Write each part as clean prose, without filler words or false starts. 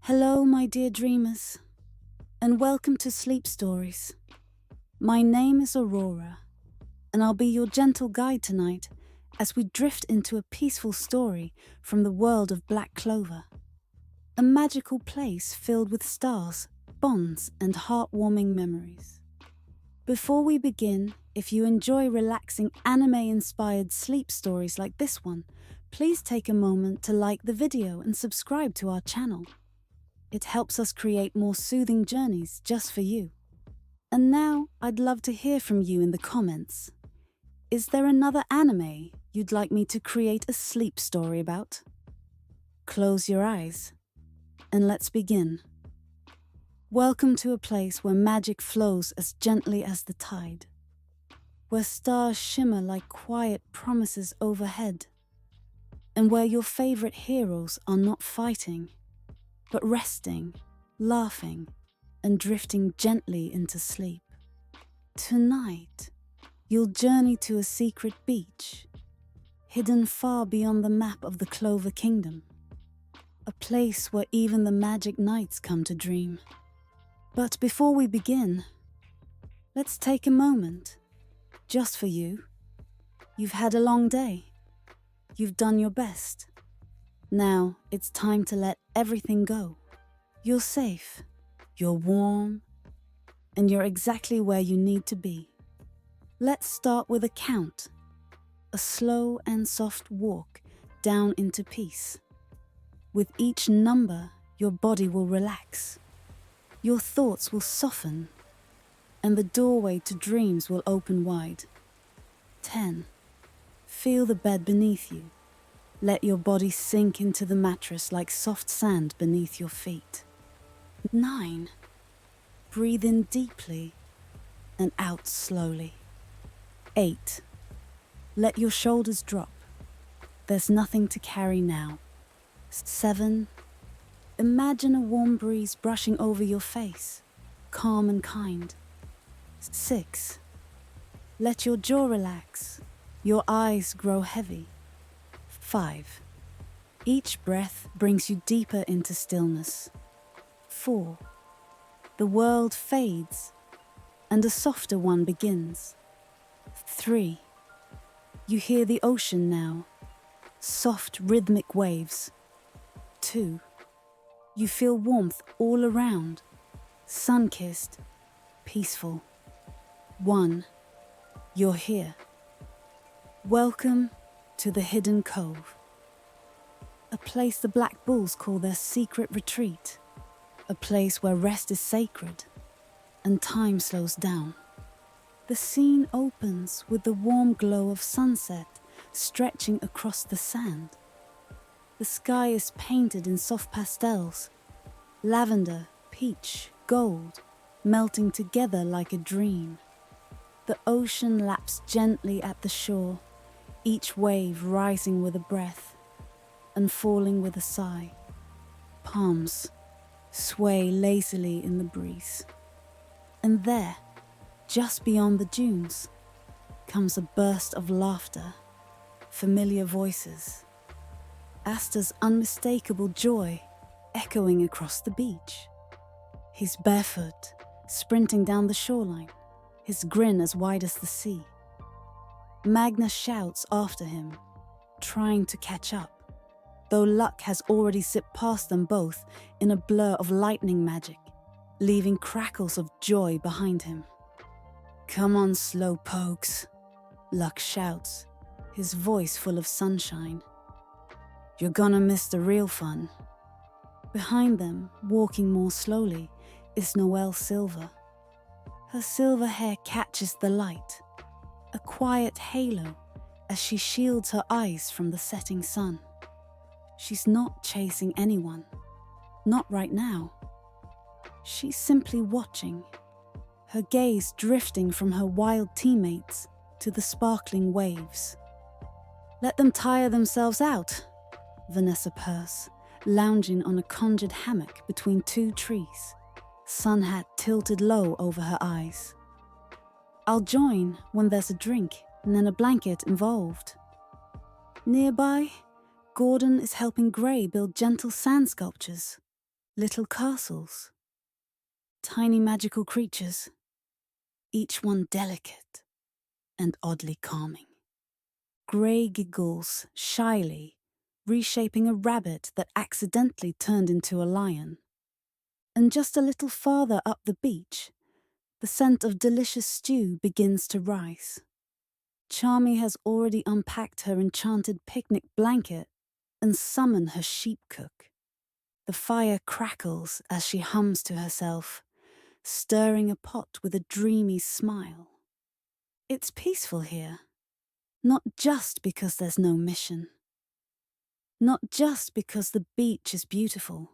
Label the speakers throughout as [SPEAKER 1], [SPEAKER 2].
[SPEAKER 1] Hello, my dear dreamers, and welcome to Sleep Stories. My name is Aurora, and I'll be your gentle guide tonight as we drift into a peaceful story from the world of Black Clover, a magical place filled with stars, bonds, and heartwarming memories. Before we begin, if you enjoy relaxing anime-inspired sleep stories like this one, please take a moment to like the video and subscribe to our channel. It helps us create more soothing journeys just for you. And now, I'd love to hear from you in the comments. Is there another anime you'd like me to create a sleep story about? Close your eyes, and let's begin. Welcome to a place where magic flows as gently as the tide, where stars shimmer like quiet promises overhead, and where your favorite heroes are not fighting, but resting, laughing, and drifting gently into sleep. Tonight, you'll journey to a secret beach, hidden far beyond the map of the Clover Kingdom, a place where even the magic knights come to dream. But before we begin, let's take a moment, just for you. You've had a long day. You've done your best. Now, it's time to let everything go. You're safe, you're warm, and you're exactly where you need to be. Let's start with a count, a slow and soft walk down into peace. With each number, your body will relax, your thoughts will soften, and the doorway to dreams will open wide. 10. Feel the bed beneath you. Let your body sink into the mattress like soft sand beneath your feet. 9. Breathe in deeply and out slowly. 8. Let your shoulders drop. There's nothing to carry now. 7. Imagine a warm breeze brushing over your face, calm and kind. 6. Let your jaw relax, your eyes grow heavy. 5. Each breath brings you deeper into stillness. 4. The world fades, and a softer one begins. 3. You hear the ocean now, soft rhythmic waves. 2. You feel warmth all around, sun-kissed, peaceful. 1. You're here. Welcome to the hidden Cove, a place the Black Bulls call their secret retreat, a place where rest is sacred and time slows down. The scene opens with the warm glow of sunset stretching across the sand. The sky is painted in soft pastels, lavender, peach, gold, melting together like a dream. The ocean laps gently at the shore, each wave rising with a breath and falling with a sigh. Palms sway lazily in the breeze. And there, just beyond the dunes, comes a burst of laughter, familiar voices. Asta's unmistakable joy echoing across the beach. He's barefoot, sprinting down the shoreline, his grin as wide as the sea. Magna shouts after him, trying to catch up, though luck has already zipped past them both in a blur of lightning magic, leaving crackles of joy behind him. "Come on, slow pokes," Luck shouts, his voice full of sunshine. "You're gonna miss the real fun." Behind them, walking more slowly, is Noelle Silver. Her silver hair catches the light, a quiet halo as she shields her eyes from the setting sun. She's not chasing anyone, not right now. She's simply watching, her gaze drifting from her wild teammates to the sparkling waves. "Let them tire themselves out," Vanessa purrs, lounging on a conjured hammock between two trees, sun hat tilted low over her eyes. "I'll join when there's a drink and then a blanket involved." Nearby, Gordon is helping Gray build gentle sand sculptures. Little castles, tiny magical creatures, each one delicate and oddly calming. Grey giggles shyly, reshaping a rabbit that accidentally turned into a lion. And just a little farther up the beach, the scent of delicious stew begins to rise. Charmy has already unpacked her enchanted picnic blanket and summoned her sheep cook. The fire crackles as she hums to herself, stirring a pot with a dreamy smile. It's peaceful here, not just because there's no mission, not just because the beach is beautiful,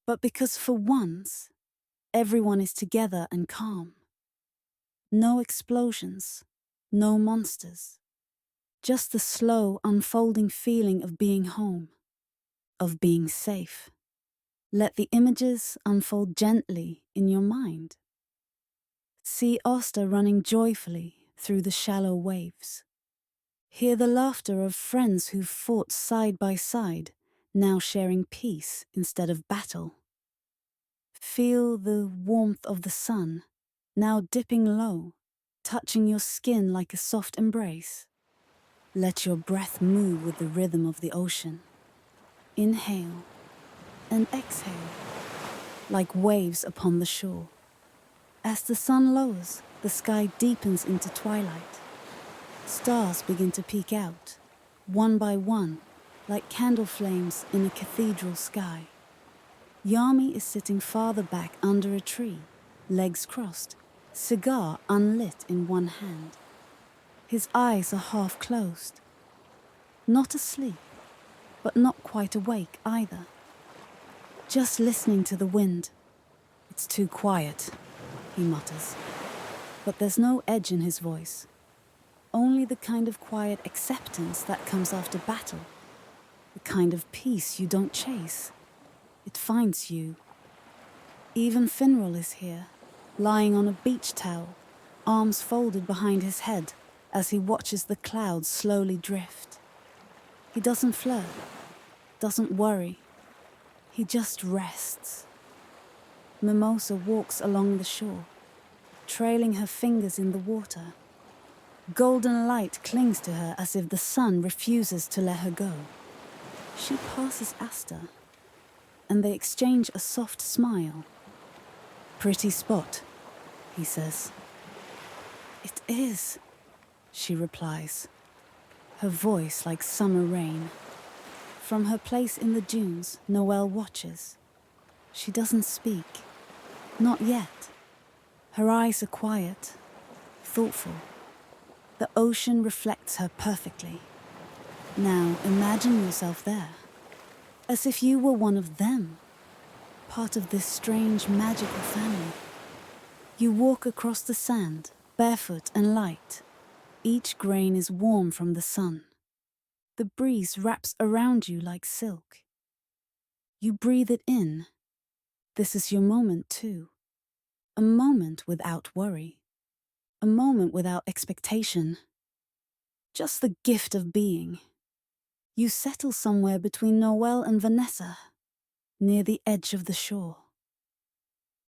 [SPEAKER 1] but because for once, everyone is together and calm. No explosions, no monsters, just the slow, unfolding feeling of being home, of being safe. Let the images unfold gently in your mind. See Asta running joyfully through the shallow waves. Hear the laughter of friends who've fought side by side, now sharing peace instead of battle. Feel the warmth of the sun, now dipping low, touching your skin like a soft embrace. Let your breath move with the rhythm of the ocean. Inhale and exhale, like waves upon the shore. As the sun lowers, the sky deepens into twilight. Stars begin to peek out, one by one, like candle flames in a cathedral sky. Yami is sitting farther back under a tree, legs crossed, cigar unlit in one hand. His eyes are half closed. Not asleep, but not quite awake either. Just listening to the wind. It's too quiet, he mutters. But there's no edge in his voice. Only the kind of quiet acceptance that comes after battle. The kind of peace you don't chase. It finds you. Even Finral is here, lying on a beach towel, arms folded behind his head as he watches the clouds slowly drift. He doesn't flirt, doesn't worry. He just rests. Mimosa walks along the shore, trailing her fingers in the water. Golden light clings to her as if the sun refuses to let her go. She passes Asta, and they exchange a soft smile. Pretty spot, he says. It is, she replies, her voice like summer rain. From her place in the dunes, Noelle watches. She doesn't speak. Not yet. Her eyes are quiet, thoughtful. The ocean reflects her perfectly. Now imagine yourself there, as if you were one of them, part of this strange magical family. You walk across the sand, barefoot and light. Each grain is warm from the sun. The breeze wraps around you like silk. You breathe it in. This is your moment too. A moment without worry. A moment without expectation. Just the gift of being. You settle somewhere between Noelle and Vanessa, near the edge of the shore.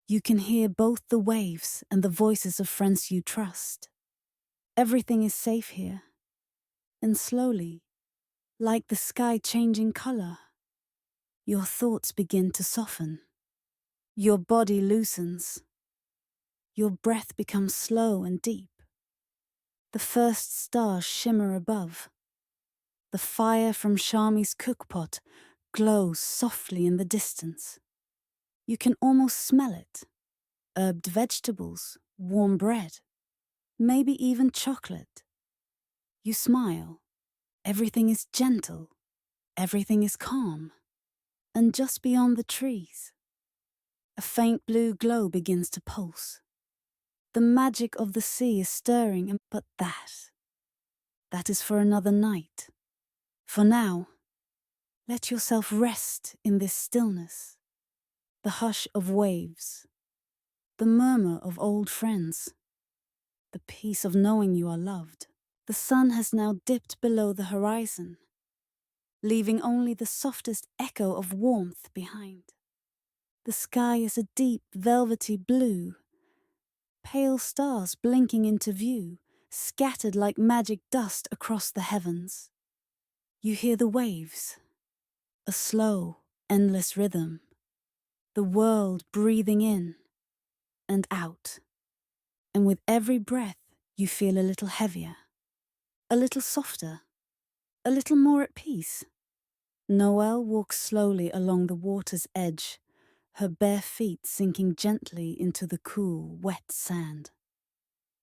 [SPEAKER 1] You can hear both the waves and the voices of friends you trust. Everything is safe here. And slowly, like the sky changing color, your thoughts begin to soften. Your body loosens. Your breath becomes slow and deep. The first stars shimmer above. The fire from Charmy's cookpot glows softly in the distance. You can almost smell it. Herbed vegetables, warm bread, maybe even chocolate. You smile. Everything is gentle. Everything is calm. And just beyond the trees, a faint blue glow begins to pulse. The magic of the sea is stirring, but that is for another night. For now, let yourself rest in this stillness, the hush of waves, the murmur of old friends, the peace of knowing you are loved. The sun has now dipped below the horizon, leaving only the softest echo of warmth behind. The sky is a deep, velvety blue, pale stars blinking into view, scattered like magic dust across the heavens. You hear the waves, a slow, endless rhythm, the world breathing in and out. And with every breath, you feel a little heavier, a little softer, a little more at peace. Noelle walks slowly along the water's edge, her bare feet sinking gently into the cool, wet sand.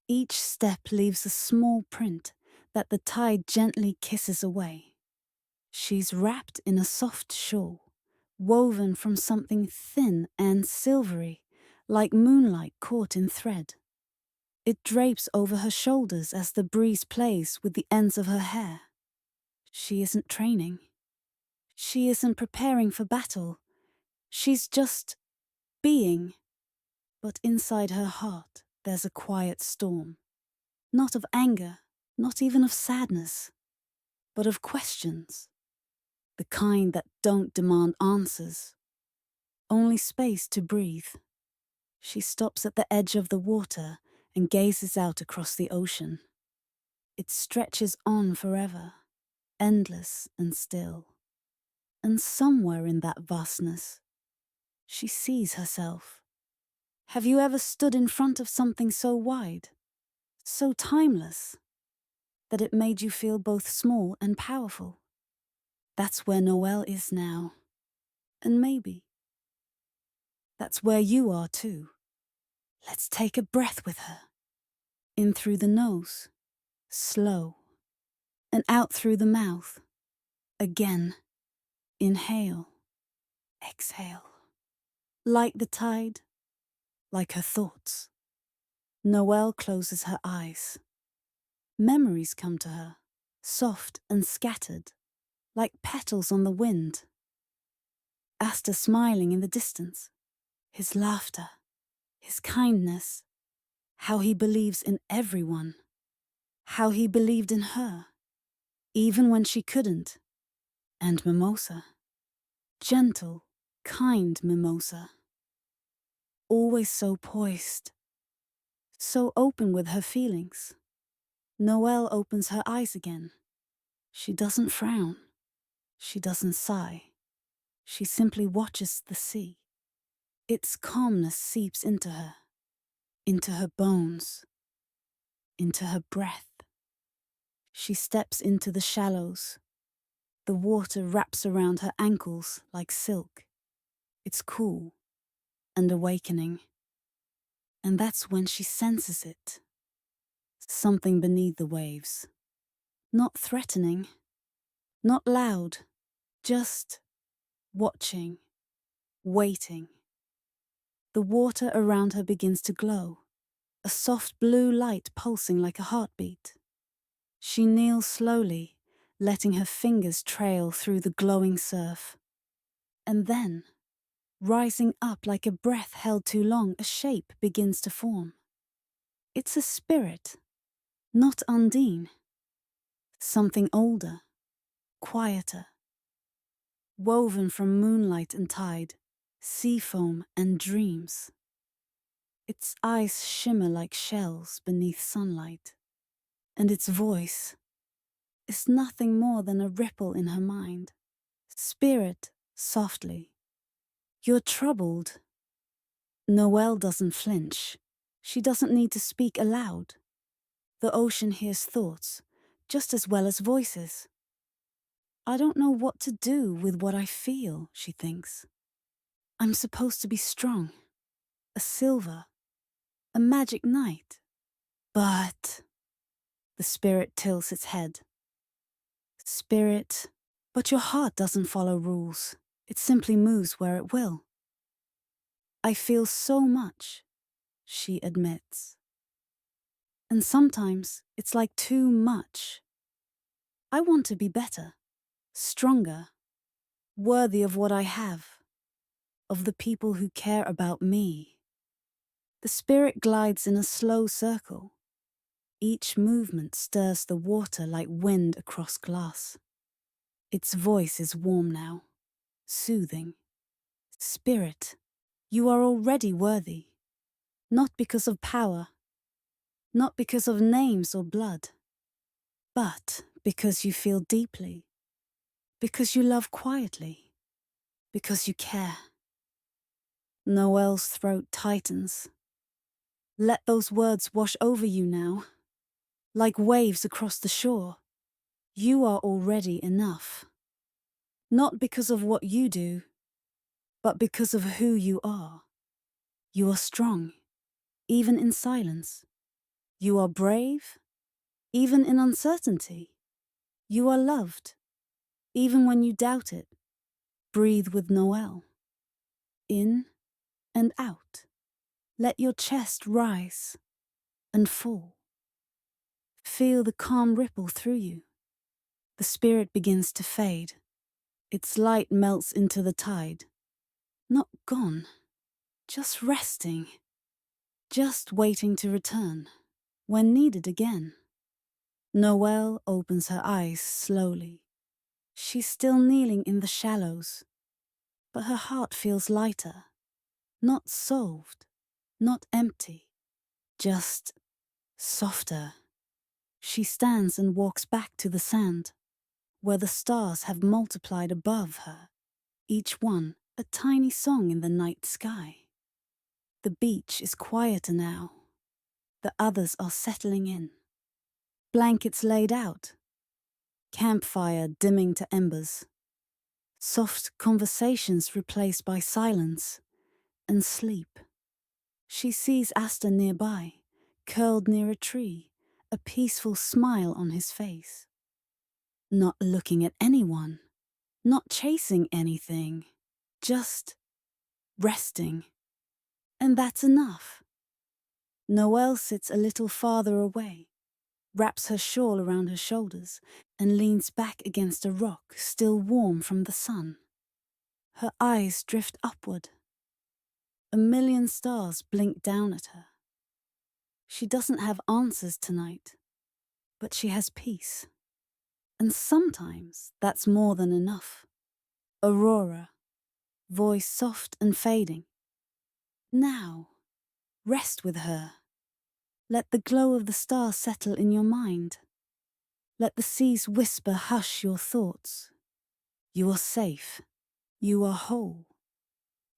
[SPEAKER 1] Each step leaves a small print that the tide gently kisses away. She's wrapped in a soft shawl, woven from something thin and silvery, like moonlight caught in thread. It drapes over her shoulders as the breeze plays with the ends of her hair. She isn't training. She isn't preparing for battle. She's just being. But inside her heart, there's a quiet storm. Not of anger, not even of sadness, but of questions. The kind that don't demand answers. Only space to breathe. She stops at the edge of the water and gazes out across the ocean. It stretches on forever, endless and still. And somewhere in that vastness, she sees herself. Have you ever stood in front of something so wide, so timeless, that it made you feel both small and powerful? That's where Noelle is now. And maybe that's where you are too. Let's take a breath with her. In through the nose, slow, and out through the mouth. Again, inhale, exhale. Like the tide, like her thoughts. Noelle closes her eyes. Memories come to her, soft and scattered, like petals on the wind. Asta smiling in the distance, his laughter, his kindness, how he believes in everyone, how he believed in her, even when she couldn't. And Mimosa, gentle, kind Mimosa, always so poised, so open with her feelings. Noelle opens her eyes again. She doesn't frown. She doesn't sigh. She simply watches the sea. Its calmness seeps into her bones, into her breath. She steps into the shallows. The water wraps around her ankles like silk. It's cool and awakening. And that's when she senses it. Something beneath the waves. Not threatening, not loud, just watching, waiting. The water around her begins to glow, a soft blue light pulsing like a heartbeat. She kneels slowly, letting her fingers trail through the glowing surf. And then, rising up like a breath held too long, a shape begins to form. It's a spirit, not Undine. Something older, quieter, woven from moonlight and tide, sea foam and dreams. Its eyes shimmer like shells beneath sunlight, and its voice is nothing more than a ripple in her mind. Spirit, softly. You're troubled. Noelle doesn't flinch. She doesn't need to speak aloud. The ocean hears thoughts, just as well as voices. I don't know what to do with what I feel, she thinks. I'm supposed to be strong, a silver, a magic knight. But the spirit tilts its head. Spirit, but your heart doesn't follow rules. It simply moves where it will. I feel so much, she admits. And sometimes it's like too much. I want to be better, stronger, worthy of what I have, of the people who care about me. The spirit glides in a slow circle. Each movement stirs the water like wind across glass. Its voice is warm now, soothing. Spirit, You are already worthy, not because of power, not because of names or blood, but because you feel deeply, because you love quietly, because you care. Noelle's throat tightens. Let those words wash over you now, like waves across the shore. You are already enough. Not because of what you do, but because of who you are. You are strong, even in silence. You are brave, even in uncertainty. You are loved, even when you doubt it. Breathe with Noelle. In and out. Let your chest rise and fall. Feel the calm ripple through you. The spirit begins to fade. Its light melts into the tide. Not gone, just resting. Just waiting to return, when needed again. Noelle opens her eyes slowly. She's still kneeling in the shallows, but her heart feels lighter. Not solved, not empty, just softer. She stands and walks back to the sand, where the stars have multiplied above her, each one a tiny song in the night sky. The beach is quieter now. The others are settling in. Blankets laid out. Campfire dimming to embers. Soft conversations replaced by silence and sleep. She sees Asta nearby, curled near a tree, a peaceful smile on his face. Not looking at anyone, not chasing anything, just resting. And that's enough. Noelle sits a little farther away, wraps her shawl around her shoulders, and leans back against a rock still warm from the sun. Her eyes drift upward. A million stars blink down at her. She doesn't have answers tonight, but she has peace. And sometimes that's more than enough. Aurora, voice soft and fading. Now, rest with her. Let the glow of the stars settle in your mind. Let the seas whisper hush your thoughts. You are safe. You are whole.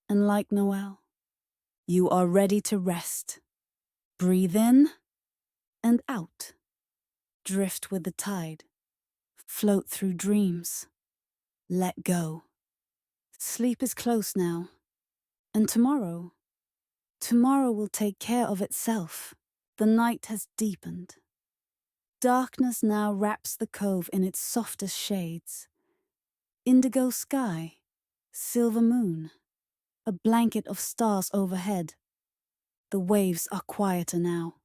[SPEAKER 1] And like Noelle, you are ready to rest. Breathe in and out. Drift with the tide. Float through dreams. Let go. Sleep is close now. And tomorrow will take care of itself. The night has deepened. Darkness now wraps the cove in its softest shades. Indigo sky, silver moon, a blanket of stars overhead. The waves are quieter now,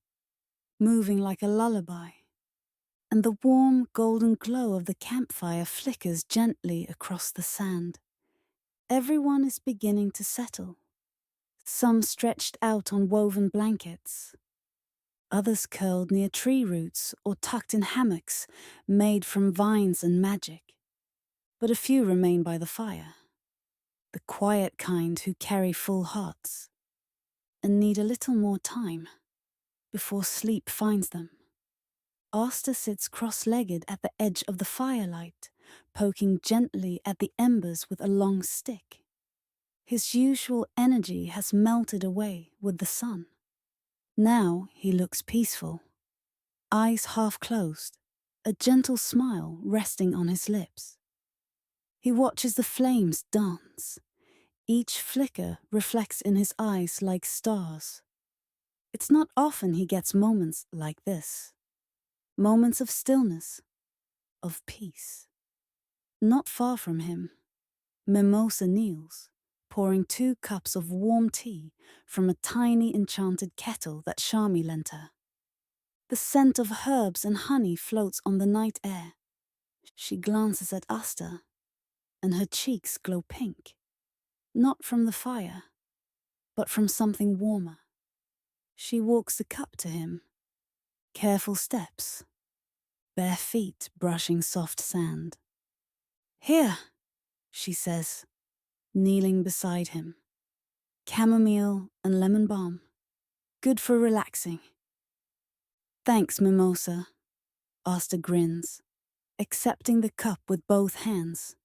[SPEAKER 1] moving like a lullaby, and the warm golden glow of the campfire flickers gently across the sand. Everyone is beginning to settle, some stretched out on woven blankets, others curled near tree roots or tucked in hammocks made from vines and magic. But a few remain by the fire, the quiet kind who carry full hearts and need a little more time before sleep finds them. Asta sits cross-legged at the edge of the firelight, poking gently at the embers with a long stick. His usual energy has melted away with the sun. Now he looks peaceful, eyes half closed, a gentle smile resting on his lips. He watches the flames dance. Each flicker reflects in his eyes like stars. It's not often he gets moments like this. Moments of stillness, of peace. Not far from him, Mimosa kneels, pouring 2 cups of warm tea from a tiny enchanted kettle that Shami lent her. The scent of herbs and honey floats on the night air. She glances at Asta, and her cheeks glow pink. Not from the fire, but from something warmer. She walks the cup to him. Careful steps, bare feet brushing soft sand. "Here," she says, kneeling beside him. chamomile and lemon balm. Good for relaxing. Thanks, Mimosa. Asta grins, accepting the cup with both hands.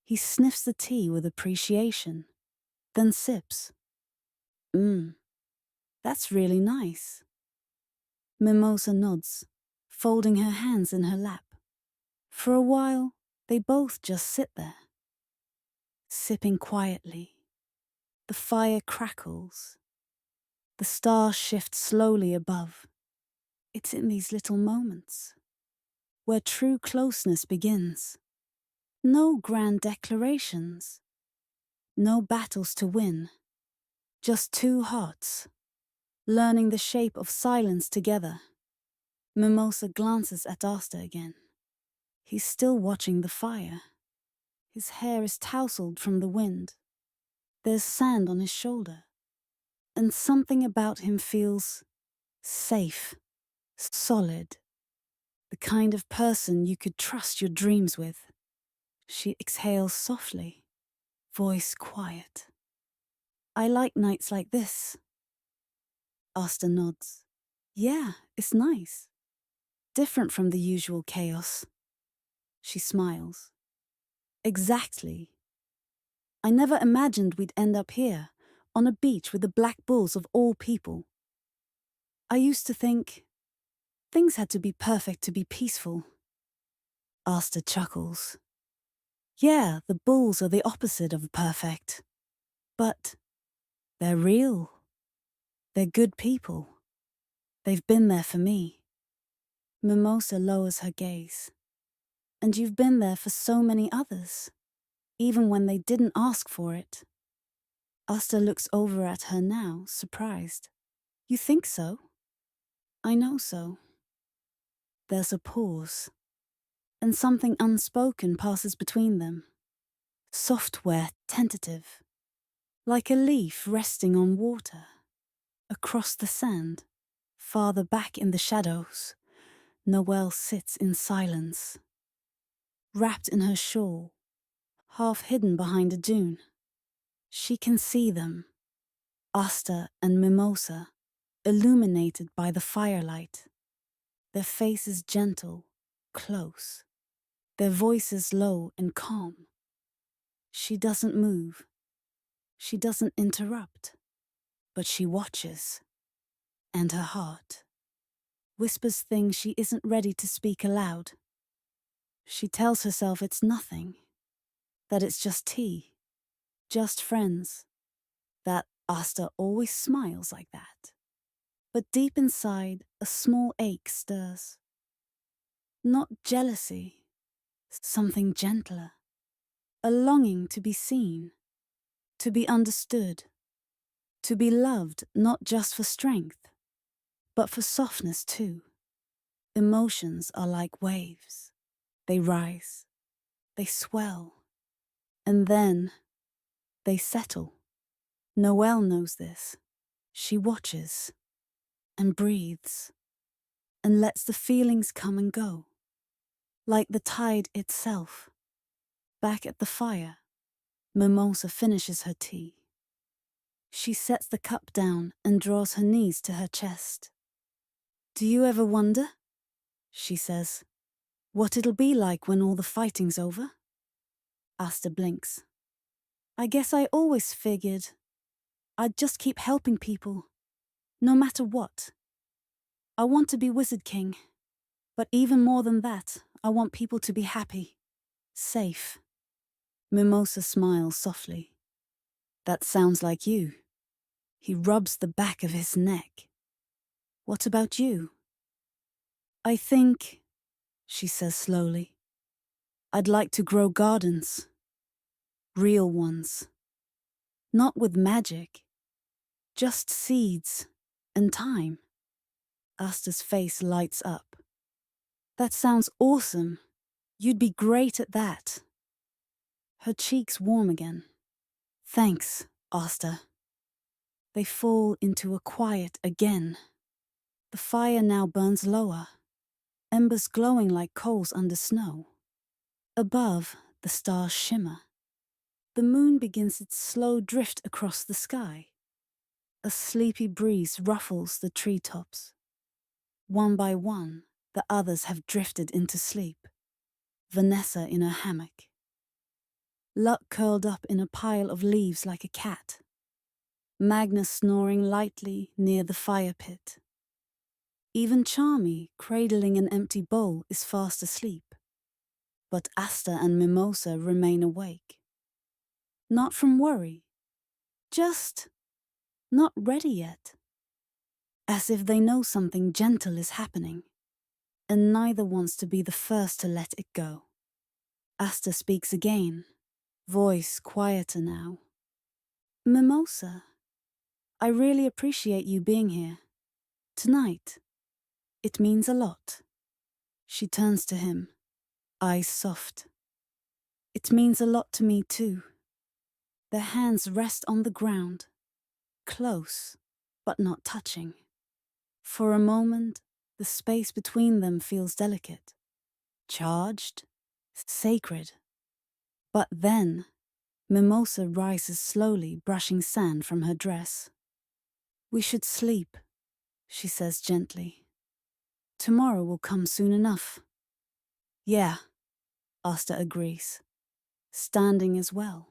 [SPEAKER 1] He sniffs the tea with appreciation, then sips. That's really nice. Mimosa nods, folding her hands in her lap. For a while, they both just sit there, sipping quietly. The fire crackles. The stars shift slowly above. It's in these little moments where true closeness begins. No grand declarations, no battles to win, just two hearts, learning the shape of silence together. Mimosa glances at Asta again. He's still watching the fire. His hair is tousled from the wind. There's sand on his shoulder, and something about him feels safe, solid, the kind of person you could trust your dreams with. She exhales softly, voice quiet. I like nights like this. Asta nods. Yeah, it's nice. Different from the usual chaos. She smiles. Exactly. I never imagined we'd end up here, on a beach with the black bulls of all people. I used to think things had to be perfect to be peaceful. Asta chuckles. Yeah, the bulls are the opposite of perfect. But they're real. They're good people. They've been there for me. Mimosa lowers her gaze. And you've been there for so many others, even when they didn't ask for it. Asta looks over at her now, surprised. You think so? I know so. There's a pause, and something unspoken passes between them. Software, tentative, like a leaf resting on water. Across the sand, farther back in the shadows, Noelle sits in silence, wrapped in her shawl, half hidden behind a dune. She can see them, Asta and Mimosa, illuminated by the firelight. Their faces gentle, close, their voices low and calm. She doesn't move. She doesn't interrupt. But she watches, and her heart whispers things she isn't ready to speak aloud. She tells herself it's nothing, that it's just tea, just friends, that Asta always smiles like that. But deep inside, a small ache stirs. Not jealousy, something gentler, a longing to be seen, to be understood, to be loved not just for strength, but for softness too. Emotions are like waves. They rise, they swell, and then they settle. Noelle knows this. She watches and breathes and lets the feelings come and go, like the tide itself. Back at the fire, Mimosa finishes her tea. She sets the cup down and draws her knees to her chest. Do you ever wonder, she says, what it'll be like when all the fighting's over? Asta blinks. I guess I always figured I'd just keep helping people, no matter what. I want to be Wizard King, but even more than that, I want people to be happy, safe. Mimosa smiles softly. That sounds like you. He rubs the back of his neck. What about you? I think, she says slowly, I'd like to grow gardens. Real ones. Not with magic. Just seeds and time. Asta's face lights up. That sounds awesome. You'd be great at that. Her cheeks warm again. Thanks, Asta. They fall into a quiet again. The fire now burns lower, embers glowing like coals under snow. Above, the stars shimmer. The moon begins its slow drift across the sky. A sleepy breeze ruffles the treetops. One by one, the others have drifted into sleep. Vanessa in her hammock. Luck curled up in a pile of leaves like a cat. Magnus snoring lightly near the fire pit. Even Charmy, cradling an empty bowl, is fast asleep. But Asta and Mimosa remain awake. Not from worry, just not ready yet. As if they know something gentle is happening, and neither wants to be the first to let it go. Asta speaks again, voice quieter now. Mimosa, I really appreciate you being here. Tonight. It means a lot. She turns to him, eyes soft. It means a lot to me too. Their hands rest on the ground, close, but not touching. For a moment, the space between them feels delicate, charged, sacred. But then, Mimosa rises slowly, brushing sand from her dress. We should sleep, she says gently. Tomorrow will come soon enough. Yeah, Asta agrees, standing as well.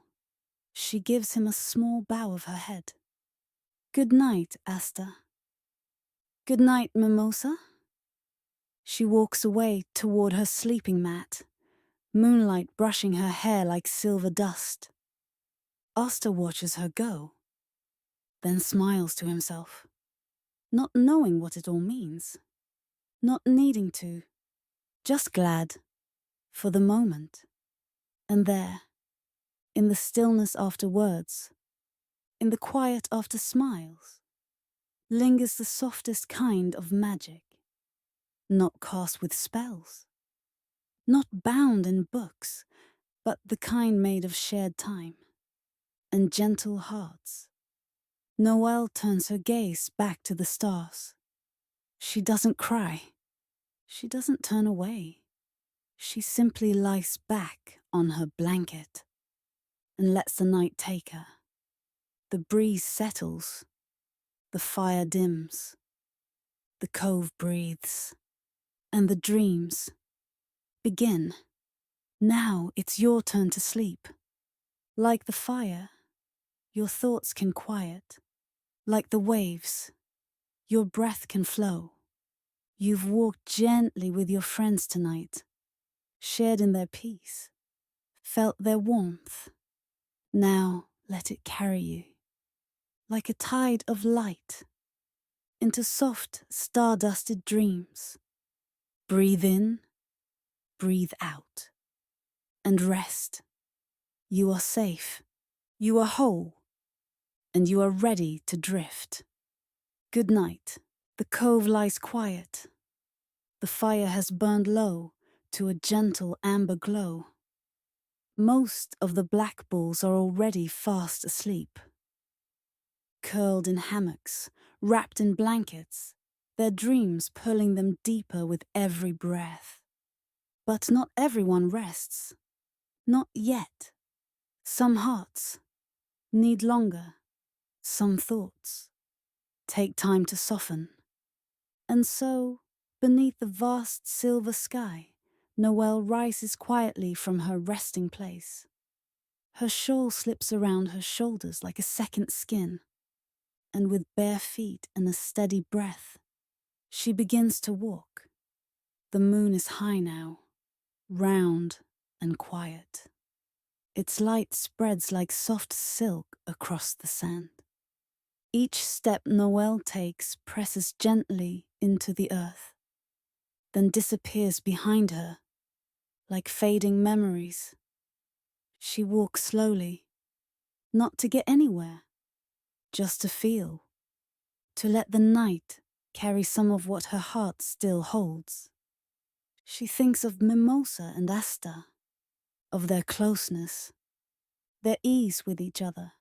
[SPEAKER 1] She gives him a small bow of her head. Good night, Asta. Good night, Mimosa. She walks away toward her sleeping mat, moonlight brushing her hair like silver dust. Asta watches her go, then smiles to himself, not knowing what it all means, not needing to, just glad, for the moment. And there, in the stillness after words, in the quiet after smiles, lingers the softest kind of magic, not cast with spells, not bound in books, but the kind made of shared time and gentle hearts. Noelle turns her gaze back to the stars. She doesn't cry. She doesn't turn away. She simply lies back on her blanket and lets the night take her. The breeze settles. The fire dims. The cove breathes. And the dreams begin. Now it's your turn to sleep. Like the fire, your thoughts can quiet. Like the waves, your breath can flow. You've walked gently with your friends tonight, shared in their peace, felt their warmth. Now let it carry you, like a tide of light, into soft, star-dusted dreams. Breathe in, breathe out, and rest. You are safe, you are whole, and you are ready to drift. Good night. The cove lies quiet. The fire has burned low to a gentle amber glow. Most of the black bulls are already fast asleep. Curled in hammocks, wrapped in blankets, their dreams pulling them deeper with every breath. But not everyone rests. Not yet. Some hearts need longer. Some thoughts take time to soften. And so, beneath the vast silver sky, Noelle rises quietly from her resting place. Her shawl slips around her shoulders like a second skin, and with bare feet and a steady breath, she begins to walk. The moon is high now, round and quiet. Its light spreads like soft silk across the sand. Each step Noelle takes presses gently into the earth, then disappears behind her, like fading memories. She walks slowly, not to get anywhere, just to feel, to let the night carry some of what her heart still holds. She thinks of Mimosa and Asta, of their closeness, their ease with each other,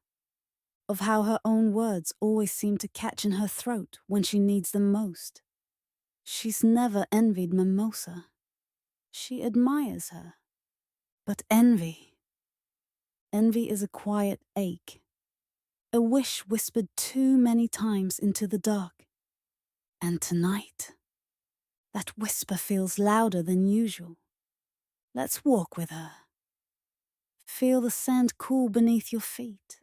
[SPEAKER 1] of how her own words always seem to catch in her throat when she needs them most. She's never envied Mimosa. She admires her. But envy. Envy is a quiet ache, a wish whispered too many times into the dark. And tonight, that whisper feels louder than usual. Let's walk with her. Feel the sand cool beneath your feet.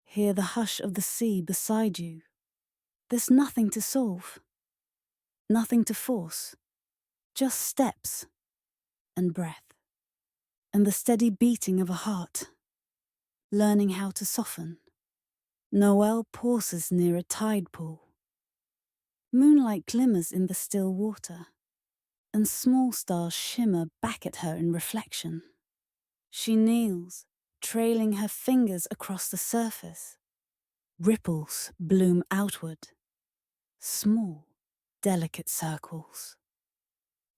[SPEAKER 1] Hear the hush of the sea beside you. There's nothing to solve, nothing to force, just steps and breath, and the steady beating of a heart, learning how to soften. Noelle pauses near a tide pool. Moonlight glimmers in the still water, and small stars shimmer back at her in reflection. She kneels, trailing her fingers across the surface. Ripples bloom outward, small, delicate circles.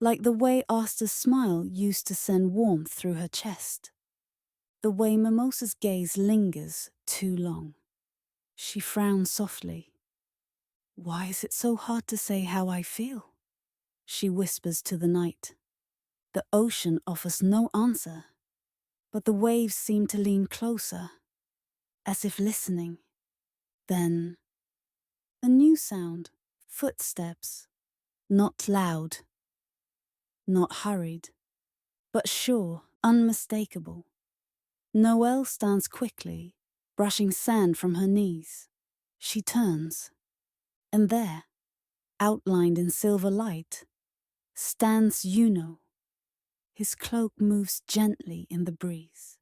[SPEAKER 1] Like the way Asta's smile used to send warmth through her chest. The way Mimosa's gaze lingers too long. She frowns softly. Why is it so hard to say how I feel? She whispers to the night. The ocean offers no answer, but the waves seem to lean closer, as if listening. Then, a new sound, footsteps, not loud, not hurried, but sure, unmistakable. Noelle stands quickly, brushing sand from her knees. She turns, and there, outlined in silver light, stands Yuno. His cloak moves gently in the breeze.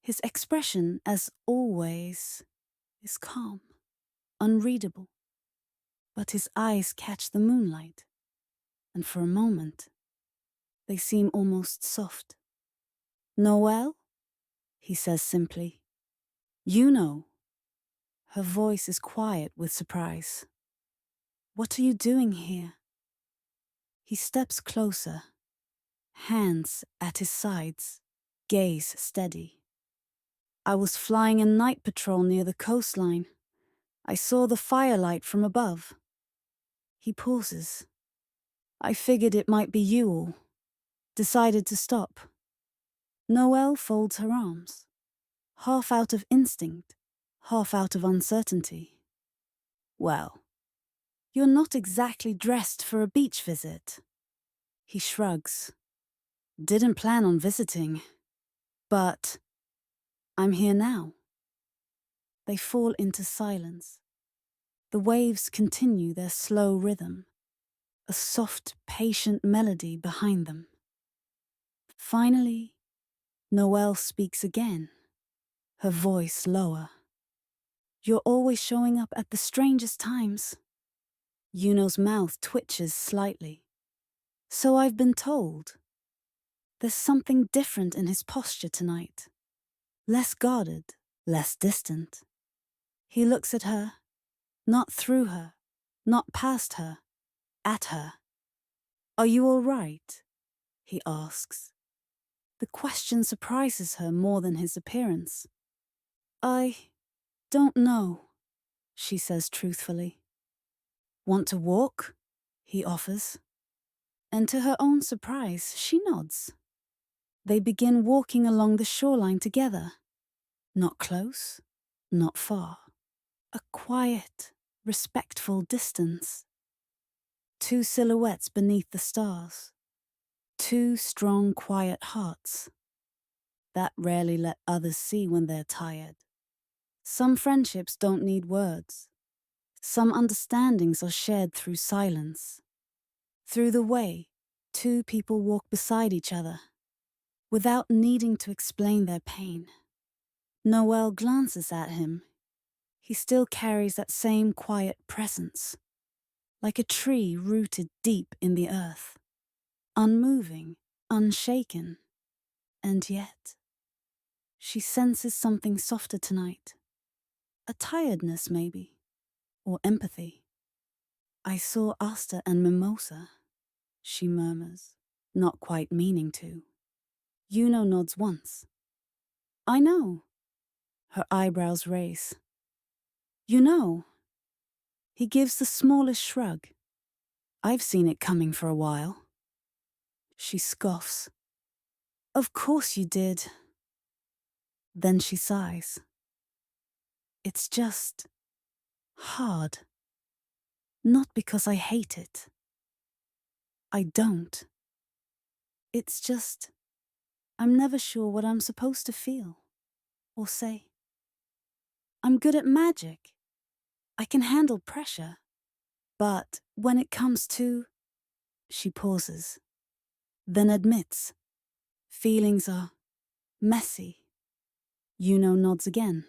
[SPEAKER 1] His expression, as always, is calm, unreadable. But his eyes catch the moonlight, and for a moment, they seem almost soft. Noelle? He says simply. Yuno. Her voice is quiet with surprise. What are you doing here? He steps closer, hands at his sides, gaze steady. I was flying a night patrol near the coastline. I saw the firelight from above. He pauses. I figured it might be you all. Decided to stop. Noelle folds her arms, half out of instinct, half out of uncertainty. Well, you're not exactly dressed for a beach visit. He shrugs. Didn't plan on visiting, but I'm here now. They fall into silence. The waves continue their slow rhythm, a soft, patient melody behind them. Finally, Noelle speaks again, her voice lower. You're always showing up at the strangest times. Yuno's mouth twitches slightly. So I've been told. There's something different in his posture tonight. Less guarded, less distant. He looks at her, not through her, not past her, at her. Are you all right? He asks. The question surprises her more than his appearance. I don't know, she says truthfully. Want to walk? He offers. And to her own surprise, she nods. They begin walking along the shoreline together. Not close, not far. A quiet, respectful distance. Two silhouettes beneath the stars. Two strong, quiet hearts. That rarely let others see when they're tired. Some friendships don't need words. Some understandings are shared through silence. Through the way two people walk beside each other, without needing to explain their pain. Noelle glances at him. He still carries that same quiet presence, like a tree rooted deep in the earth, unmoving, unshaken. And yet, she senses something softer tonight. A tiredness, maybe, or empathy. I saw Asta and Mimosa, she murmurs, not quite meaning to. Yuno nods once. I know. Her eyebrows raise. You know. He gives the smallest shrug. I've seen it coming for a while. She scoffs. Of course you did. Then she sighs. It's just hard. Not because I hate it. I don't. It's just, I'm never sure what I'm supposed to feel or say. I'm good at magic. I can handle pressure. But when it comes to... She pauses, then admits. Feelings are messy. Nods again.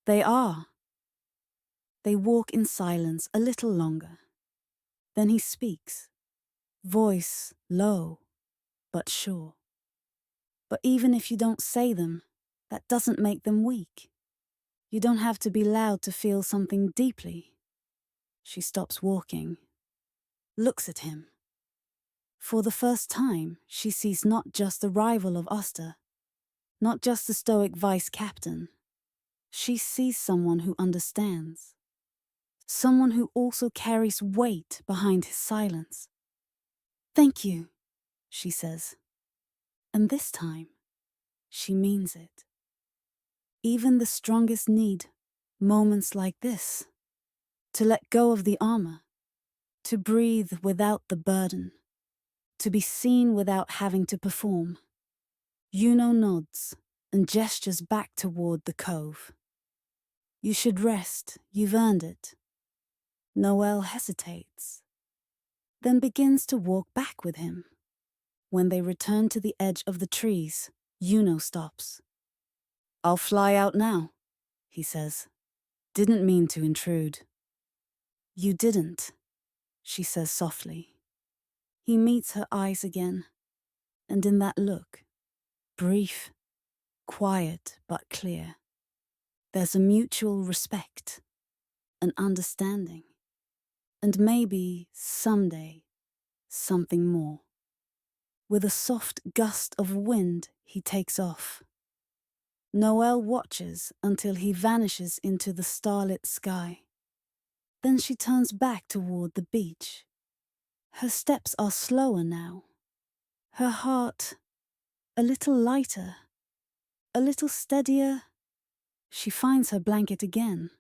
[SPEAKER 1] They are. They walk in silence a little longer. Then he speaks, voice low, but sure. But even if you don't say them, that doesn't make them weak. You don't have to be loud to feel something deeply. She stops walking, looks at him. For the first time, she sees not just the rival of Asta, not just the stoic vice captain. She sees someone who understands. Someone who also carries weight behind his silence. Thank you, she says. And this time, she means it. Even the strongest need moments like this. To let go of the armor. To breathe without the burden. To be seen without having to perform. Nods and gestures back toward the cove. You should rest, you've earned it. Noelle hesitates, then begins to walk back with him. When they return to the edge of the trees, stops. I'll fly out now, he says. Didn't mean to intrude. You didn't, she says softly. He meets her eyes again, and in that look, brief, quiet but clear, there's a mutual respect, an understanding, and maybe someday, something more. With a soft gust of wind, he takes off. Noelle watches until he vanishes into the starlit sky. Then she turns back toward the beach. Her steps are slower now. Her heart a little lighter, a little steadier. She finds her blanket again.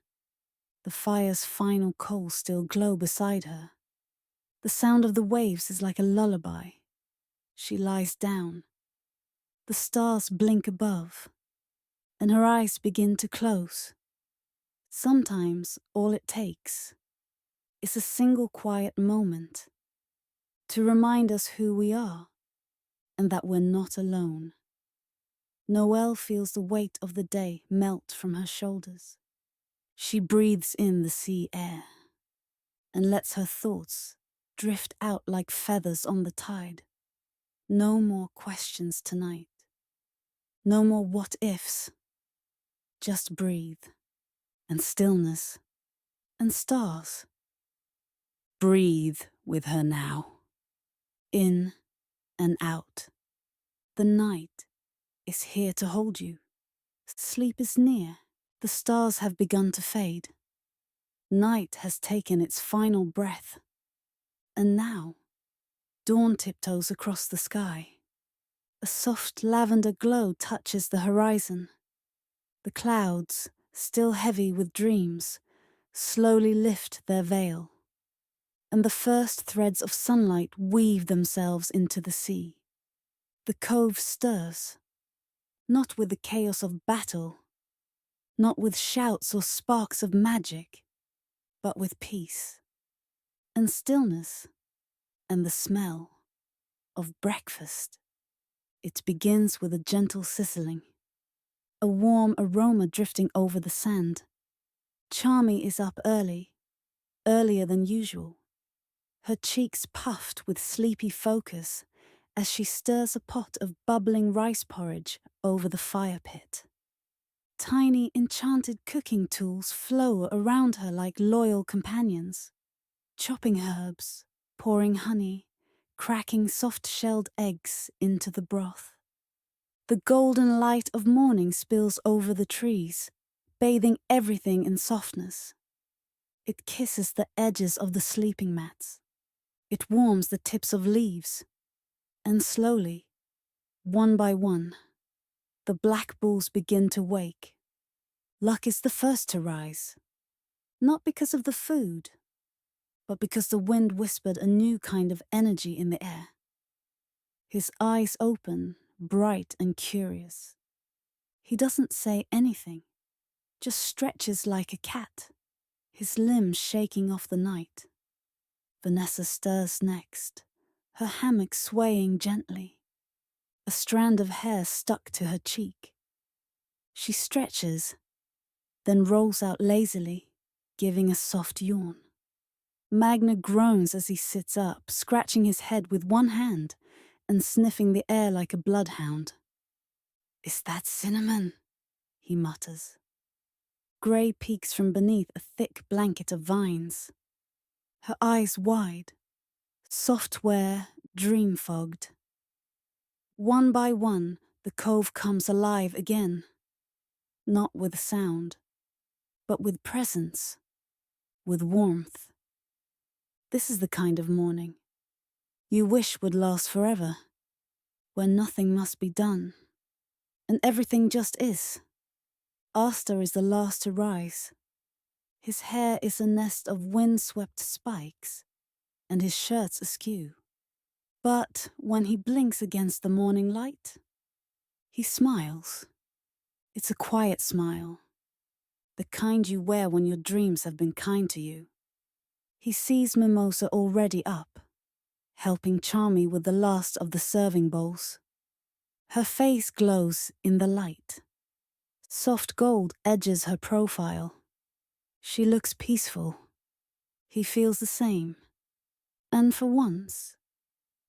[SPEAKER 1] The fire's final coals still glow beside her. The sound of the waves is like a lullaby. She lies down. The stars blink above, and her eyes begin to close. Sometimes all it takes is a single quiet moment to remind us who we are and that we're not alone. Noelle feels the weight of the day melt from her shoulders. She breathes in the sea air and lets her thoughts drift out like feathers on the tide. No more questions tonight. No more what ifs. Just breathe. And stillness. And stars. Breathe with her now. In and out. The night is here to hold you. Sleep is near. The stars have begun to fade. Night has taken its final breath. And now, dawn tiptoes across the sky. A soft lavender glow touches the horizon. The clouds, still heavy with dreams, slowly lift their veil. And the first threads of sunlight weave themselves into the sea. The cove stirs, not with the chaos of battle, not with shouts or sparks of magic, but with peace and stillness and the smell of breakfast. It begins with a gentle sizzling, a warm aroma drifting over the sand. Charmy is up early, earlier than usual, her cheeks puffed with sleepy focus as she stirs a pot of bubbling rice porridge over the fire pit. Tiny enchanted cooking tools flow around her like loyal companions, chopping herbs, pouring honey, cracking soft-shelled eggs into the broth. The golden light of morning spills over the trees, bathing everything in softness. It kisses the edges of the sleeping mats. It warms the tips of leaves. And slowly, one by one, The black bulls begin to wake. Luck is the first to rise. Not because of the food, but because the wind whispered a new kind of energy in the air. His eyes open, bright and curious. He doesn't say anything, just stretches like a cat, his limbs shaking off the night. Vanessa stirs next, her hammock swaying gently, a strand of hair stuck to her cheek. She stretches, then rolls out lazily, giving a soft yawn. Magna groans as he sits up, scratching his head with one hand and sniffing the air like a bloodhound. "Is that cinnamon?" he mutters. Grey peeks from beneath a thick blanket of vines. Her eyes wide, software dream-fogged. One by one, the cove comes alive again. Not with sound, but with presence, with warmth. This is the kind of morning you wish would last forever, where nothing must be done, and everything just is. Asta is the last to rise. His hair is a nest of wind-swept spikes, and his shirt's askew. But when he blinks against the morning light, he smiles. It's a quiet smile, the kind you wear when your dreams have been kind to you. He sees Mimosa already up, helping Charmy with the last of the serving bowls. Her face glows in the light. Soft gold edges her profile. She looks peaceful. He feels the same. And for once,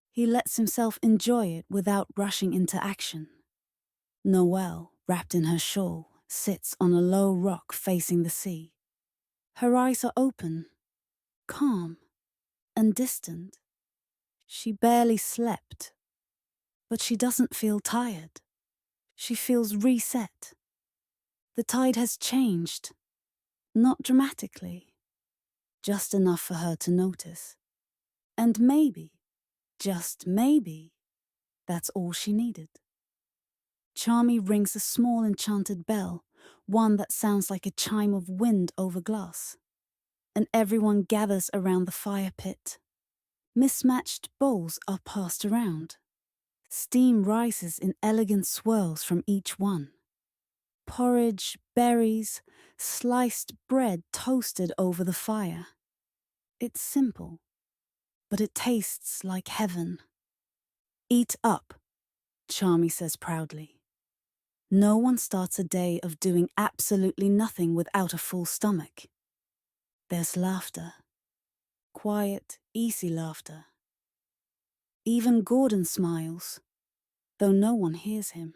[SPEAKER 1] he lets himself enjoy it without rushing into action. Noelle, wrapped in her shawl, sits on a low rock facing the sea. Her eyes are open, calm, and distant. She barely slept, but she doesn't feel tired. She feels reset. The tide has changed, not dramatically, just enough for her to notice. And maybe, just maybe, that's all she needed. Charmy rings a small enchanted bell, one that sounds like a chime of wind over glass, and everyone gathers around the fire pit. Mismatched bowls are passed around. Steam rises in elegant swirls from each one. Porridge, berries, sliced bread toasted over the fire. It's simple, but it tastes like heaven. "Eat up," Charmy says proudly. No one starts a day of doing absolutely nothing without a full stomach. There's laughter. Quiet, easy laughter. Even Gordon smiles, though no one hears him.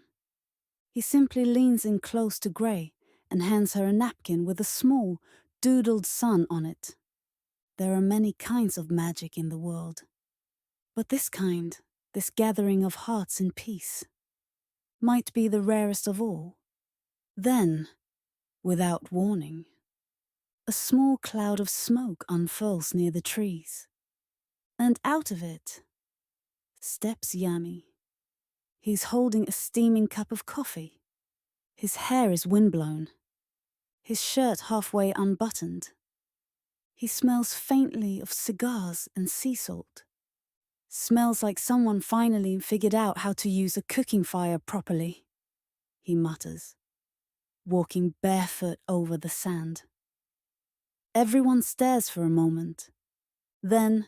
[SPEAKER 1] He simply leans in close to Grey and hands her a napkin with a small, doodled sun on it. There are many kinds of magic in the world, but this kind, this gathering of hearts in peace, might be the rarest of all. Then, without warning, a small cloud of smoke unfurls near the trees, and out of it steps Yami. He's holding a steaming cup of coffee. His hair is windblown, his shirt halfway unbuttoned. He smells faintly of cigars and sea salt. Smells like someone finally figured out how to use a cooking fire properly, he mutters, walking barefoot over the sand. Everyone stares for a moment. Then,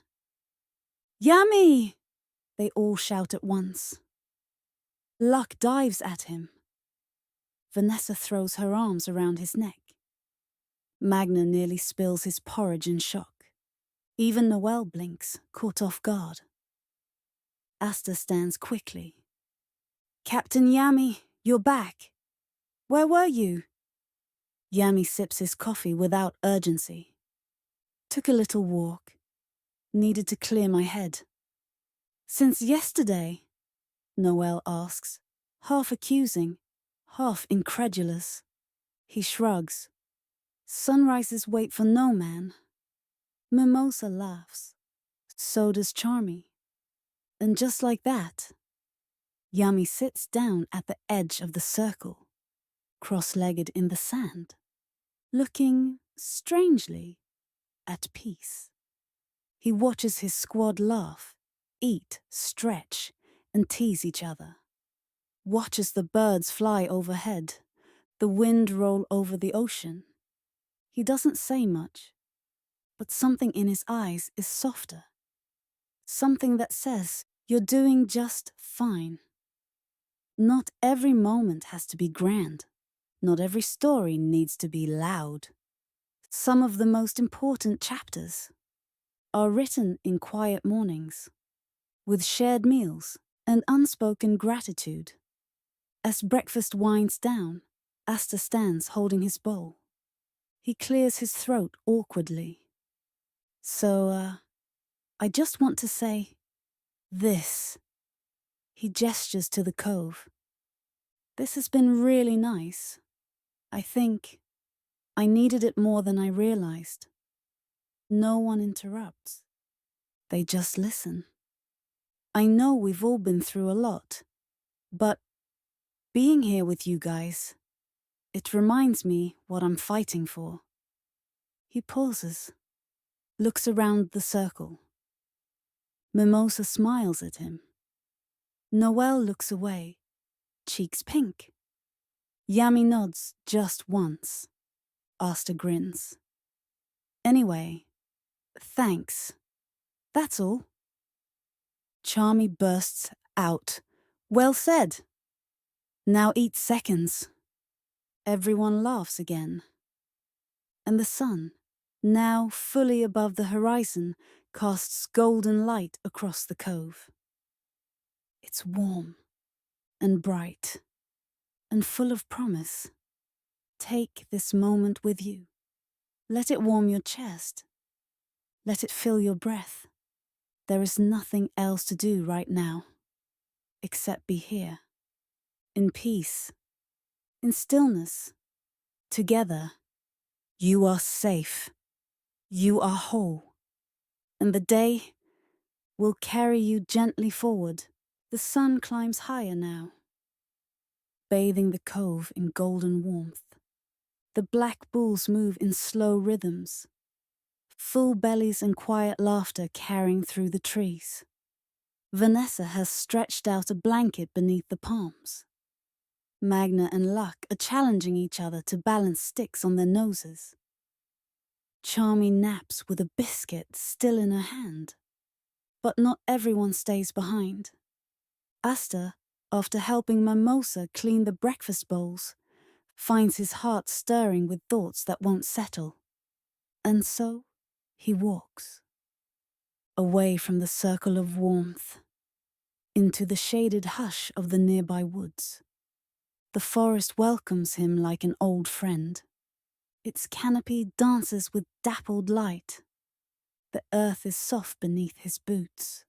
[SPEAKER 1] "Yummy!" they all shout at once. Luck dives at him. Vanessa throws her arms around his neck. Magna nearly spills his porridge in shock. Even Noelle blinks, caught off guard. Asta stands quickly. "Captain Yami, you're back. Where were you?" Yami sips his coffee without urgency. "Took a little walk. Needed to clear my head." "Since yesterday?" Noelle asks, half accusing, half incredulous. He shrugs. "Sunrises wait for no man." Mimosa laughs. So does Charmy. And just like that, Yami sits down at the edge of the circle, cross-legged in the sand, looking, strangely, at peace. He watches his squad laugh, eat, stretch, and tease each other. Watches the birds fly overhead, the wind roll over the ocean. He doesn't say much, but something in his eyes is softer. Something that says, you're doing just fine. Not every moment has to be grand. Not every story needs to be loud. Some of the most important chapters are written in quiet mornings, with shared meals and unspoken gratitude. As breakfast winds down, Asta stands holding his bowl. He clears his throat awkwardly. So, I just want to say this. He gestures to the cove. This has been really nice. I think I needed it more than I realized. No one interrupts. They just listen. I know we've all been through a lot, but being here with you guys, it reminds me what I'm fighting for. He pauses, looks around the circle. Mimosa smiles at him. Noelle looks away, cheeks pink. Yami nods just once. Asta grins. Anyway, thanks. That's all. Charmy bursts out. Well said. Now eat seconds. Everyone laughs again. And the sun, now fully above the horizon, casts golden light across the cove. It's warm and bright and full of promise. Take this moment with you. Let it warm your chest. Let it fill your breath. There is nothing else to do right now, except be here, in peace, in stillness, together. You are safe. You are whole. And the day will carry you gently forward. The sun climbs higher now, bathing the cove in golden warmth. The black bulls move in slow rhythms, full bellies and quiet laughter carrying through the trees. Vanessa has stretched out a blanket beneath the palms. Magna and Luck are challenging each other to balance sticks on their noses. Charmy naps with a biscuit still in her hand. But not everyone stays behind. Asta, after helping Mimosa clean the breakfast bowls, finds his heart stirring with thoughts that won't settle. And so he walks, away from the circle of warmth, into the shaded hush of the nearby woods. The forest welcomes him like an old friend. Its canopy dances with dappled light. The earth is soft beneath his boots.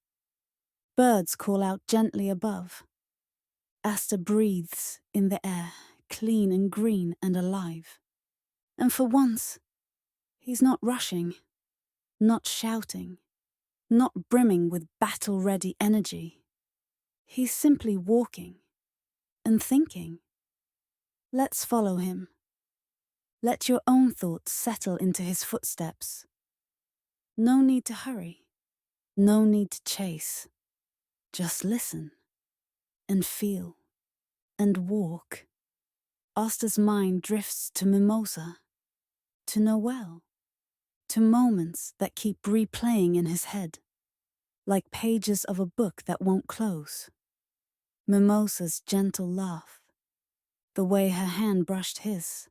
[SPEAKER 1] Birds call out gently above. Asta breathes in the air, clean and green and alive. And for once, he's not rushing, not shouting, not brimming with battle-ready energy. He's simply walking and thinking. Let's follow him. Let your own thoughts settle into his footsteps. No need to hurry. No need to chase. Just listen and feel and walk. Asta's mind drifts to Mimosa, to Noelle, to moments that keep replaying in his head, like pages of a book that won't close. Mimosa's gentle laugh, the way her hand brushed his,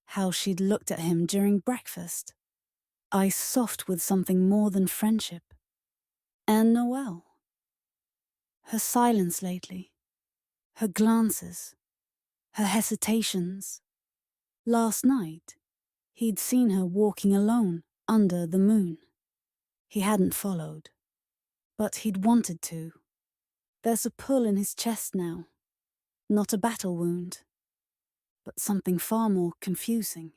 [SPEAKER 1] how she'd looked at him during breakfast, eyes soft with something more than friendship. And Noelle, her silence lately, her glances, her hesitations. Last night, he'd seen her walking alone under the moon. He hadn't followed, but he'd wanted to. There's a pull in his chest now, not a battle wound, but something far more confusing.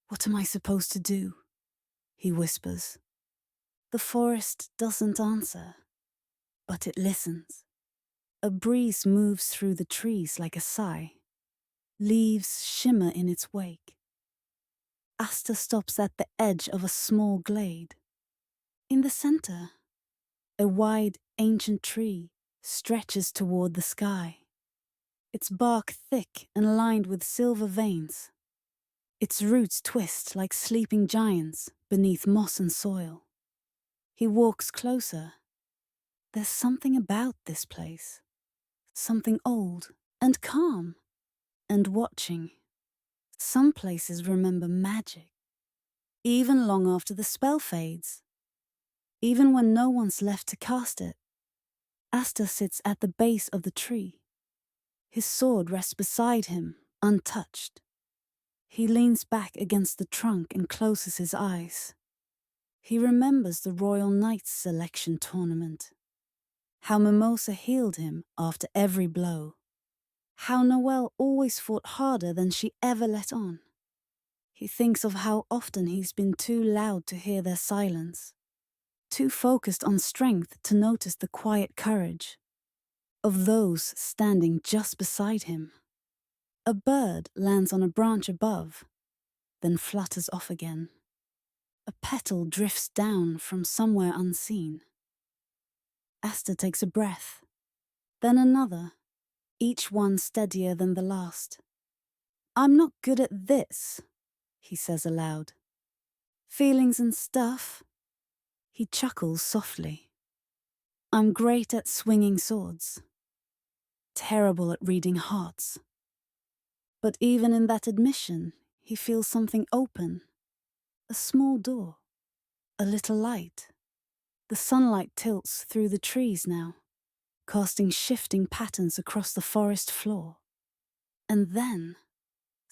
[SPEAKER 1] What am I supposed to do? He whispers. The forest doesn't answer, but it listens. A breeze moves through the trees like a sigh. Leaves shimmer in its wake. Asta stops at the edge of a small glade. In the center, a wide, ancient tree stretches toward the sky. Its bark thick and lined with silver veins. Its roots twist like sleeping giants beneath moss and soil. He walks closer. There's something about this place. Something old and calm and watching. Some places remember magic, even long after the spell fades. Even when no one's left to cast it. Asta sits at the base of the tree. His sword rests beside him, untouched. He leans back against the trunk and closes his eyes. He remembers the Royal Knights selection tournament. How Mimosa healed him after every blow. How Noelle always fought harder than she ever let on. He thinks of how often he's been too loud to hear their silence. Too focused on strength to notice the quiet courage of those standing just beside him. A bird lands on a branch above, then flutters off again. A petal drifts down from somewhere unseen. Asta takes a breath, then another, each one steadier than the last. "I'm not good at this," he says aloud. "Feelings and stuff." He chuckles softly. "I'm great at swinging swords. Terrible at reading hearts." But even in that admission, he feels something open. A small door. A little light. The sunlight tilts through the trees now, casting shifting patterns across the forest floor. And then,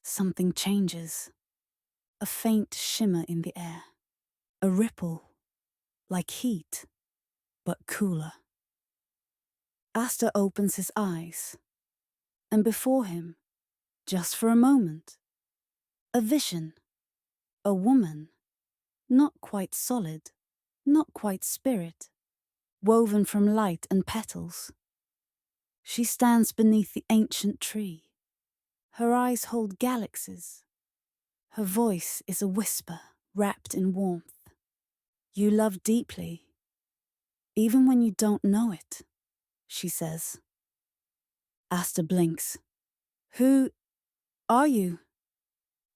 [SPEAKER 1] something changes. A faint shimmer in the air. A ripple, like heat, but cooler. Asta opens his eyes, and before him, just for a moment, a vision. A woman, not quite solid, not quite spirit, woven from light and petals. She stands beneath the ancient tree. Her eyes hold galaxies. Her voice is a whisper wrapped in warmth. "You love deeply, even when you don't know it," she says. Asta blinks. "Who are you?"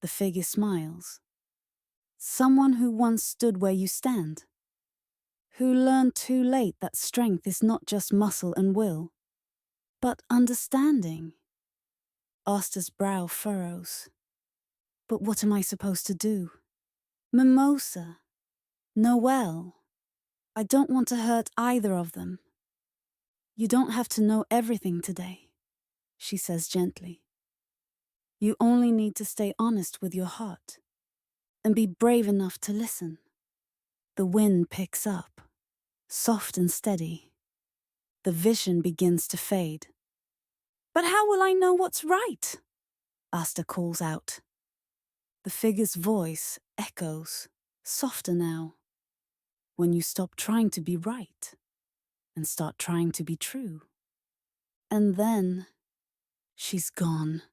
[SPEAKER 1] The figure smiles. "Someone who once stood where you stand. Who learned too late that strength is not just muscle and will, but understanding." Asta's brow furrows. "But what am I supposed to do? Mimosa, Noelle. I don't want to hurt either of them." "You don't have to know everything today," she says gently. "You only need to stay honest with your heart and be brave enough to listen." The wind picks up, soft and steady. The vision begins to fade. "But how will I know what's right?" Asta calls out. The figure's voice echoes, softer now. "When you stop trying to be right and start trying to be true." And then she's gone.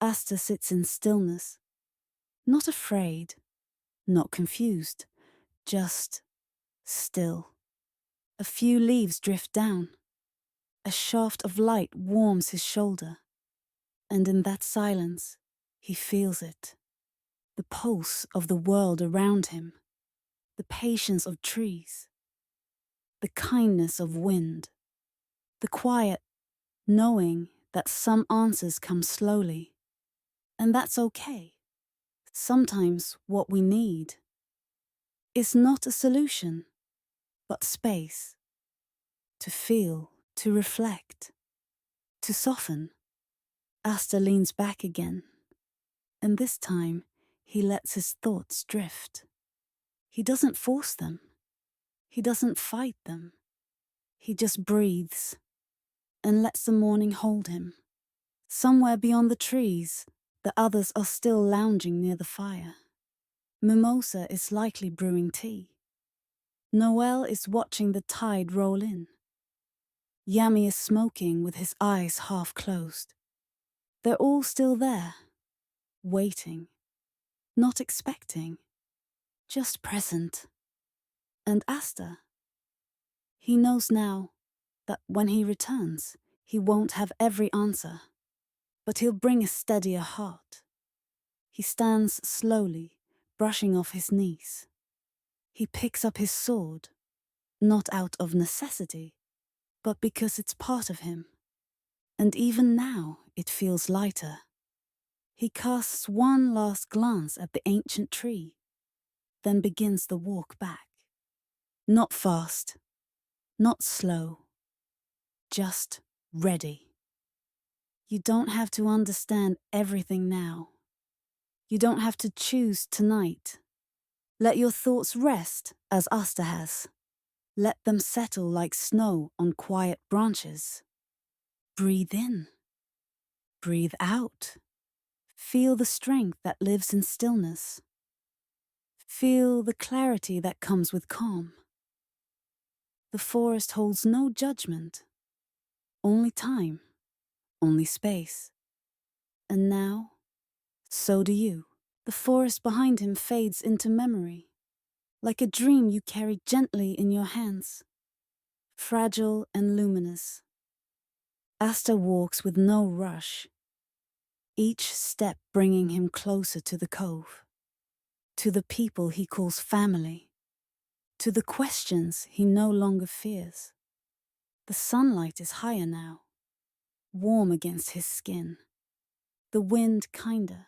[SPEAKER 1] Asta sits in stillness, not afraid, not confused, just still. A few leaves drift down. A shaft of light warms his shoulder, and in that silence, he feels it. The pulse of the world around him, the patience of trees, the kindness of wind, the quiet knowing that some answers come slowly, and that's okay. Sometimes what we need is not a solution, but space. To feel, to reflect, to soften. Asta leans back again, and this time he lets his thoughts drift. He doesn't force them. He doesn't fight them. He just breathes and lets the morning hold him. Somewhere beyond the trees, the others are still lounging near the fire. Mimosa is likely brewing tea. Noelle is watching the tide roll in. Yami is smoking with his eyes half closed. They're all still there, waiting, not expecting, just present. And Asta, he knows now that when he returns, he won't have every answer, but he'll bring a steadier heart. He stands slowly, brushing off his knees. He picks up his sword, not out of necessity, but because it's part of him. And even now, it feels lighter. He casts one last glance at the ancient tree, then begins the walk back. Not fast, not slow, just ready. You don't have to understand everything now. You don't have to choose tonight. Let your thoughts rest as Asta has. Let them settle like snow on quiet branches. Breathe in. Breathe out. Feel the strength that lives in stillness. Feel the clarity that comes with calm. The forest holds no judgment, only time, only space. And now, so do you. The forest behind him fades into memory, like a dream you carry gently in your hands, fragile and luminous. Asta walks with no rush, each step bringing him closer to the cove, to the people he calls family, to the questions he no longer fears. The sunlight is higher now, warm against his skin, the wind kinder,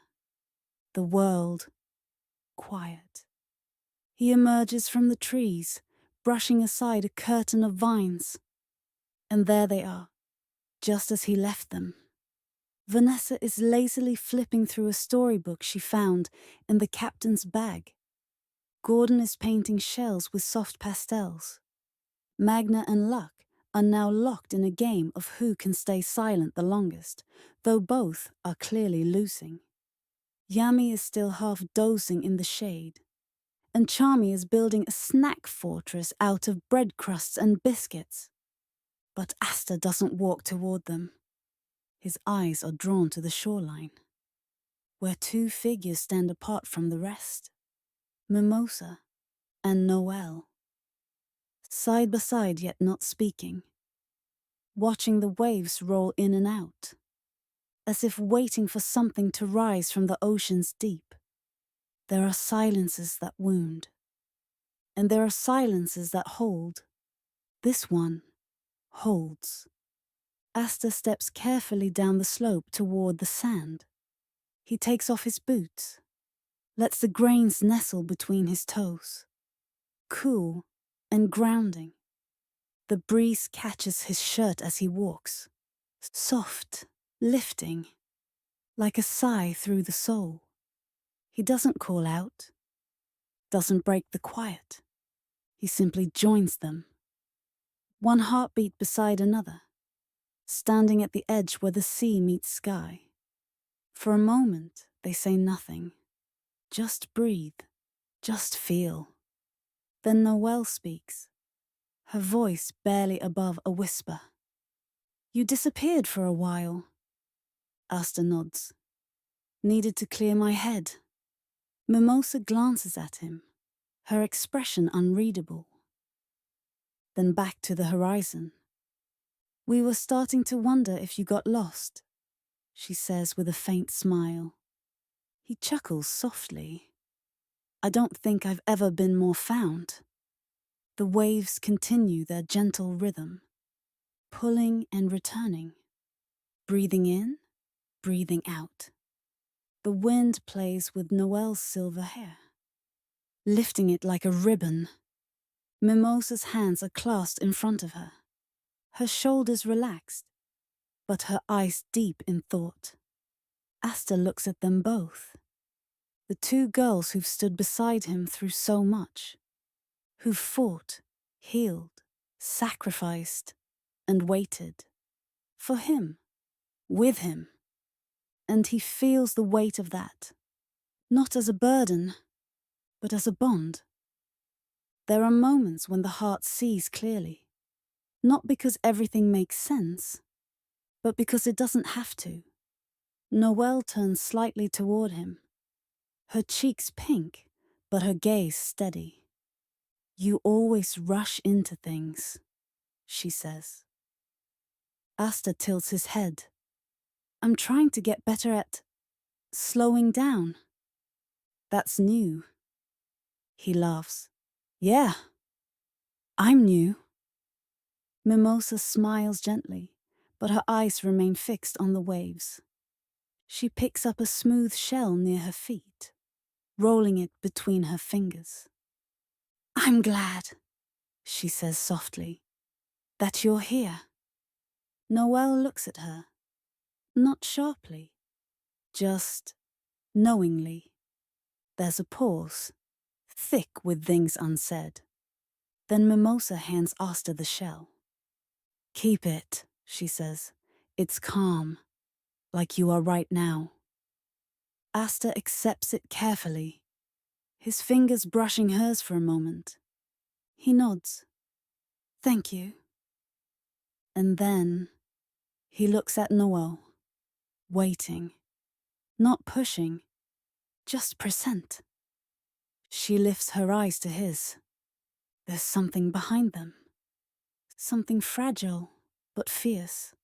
[SPEAKER 1] the world quiet. He emerges from the trees, brushing aside a curtain of vines. And there they are, just as he left them. Vanessa is lazily flipping through a storybook she found in the captain's bag. Gordon is painting shells with soft pastels. Magna and Luck are now locked in a game of who can stay silent the longest, though both are clearly losing. Yami is still half dozing in the shade, and Charmy is building a snack fortress out of bread crusts and biscuits. But Asta doesn't walk toward them. His eyes are drawn to the shoreline, where two figures stand apart from the rest, Mimosa and Noelle, side by side yet not speaking, watching the waves roll in and out, as if waiting for something to rise from the ocean's deep. There are silences that wound, and there are silences that hold. This one holds. Asta steps carefully down the slope toward the sand. He takes off his boots, lets the grains nestle between his toes. Cool and grounding. The breeze catches his shirt as he walks, soft, lifting, like a sigh through the soul. He doesn't call out, doesn't break the quiet. He simply joins them, one heartbeat beside another, standing at the edge where the sea meets sky. For a moment, they say nothing. Just breathe, just feel. Then Noelle speaks, her voice barely above a whisper. You disappeared for a while. Asta nods. Needed to clear my head. Mimosa glances at him, her expression unreadable. Then back to the horizon. We were starting to wonder if you got lost, she says with a faint smile. He chuckles softly. I don't think I've ever been more found. The waves continue their gentle rhythm, pulling and returning, breathing in, breathing out. The wind plays with Noelle's silver hair, lifting it like a ribbon. Mimosa's hands are clasped in front of her, her shoulders relaxed, but her eyes deep in thought. Asta looks at them both, the two girls who've stood beside him through so much, who've fought, healed, sacrificed, and waited. For him, with him. And he feels the weight of that, not as a burden, but as a bond. There are moments when the heart sees clearly, Not because everything makes sense, but because it doesn't have to. Noelle turns slightly toward him, her cheeks pink, but her gaze steady. "You always rush into things," she says. Asta tilts his head. "I'm trying to get better at slowing down." "That's new." He laughs. "Yeah, I'm new." Mimosa smiles gently, but her eyes remain fixed on the waves. She picks up a smooth shell near her feet, rolling it between her fingers. "I'm glad," she says softly, "that you're here." Noelle looks at her, not sharply, just knowingly. There's a pause, thick with things unsaid. Then Mimosa hands Asta the shell. "Keep it," she says. "It's calm, like you are right now." Asta accepts it carefully, his fingers brushing hers for a moment. He nods. "Thank you." And then he looks at Noelle, waiting, not pushing, just present. She lifts her eyes to his. There's something behind them, something fragile but fierce.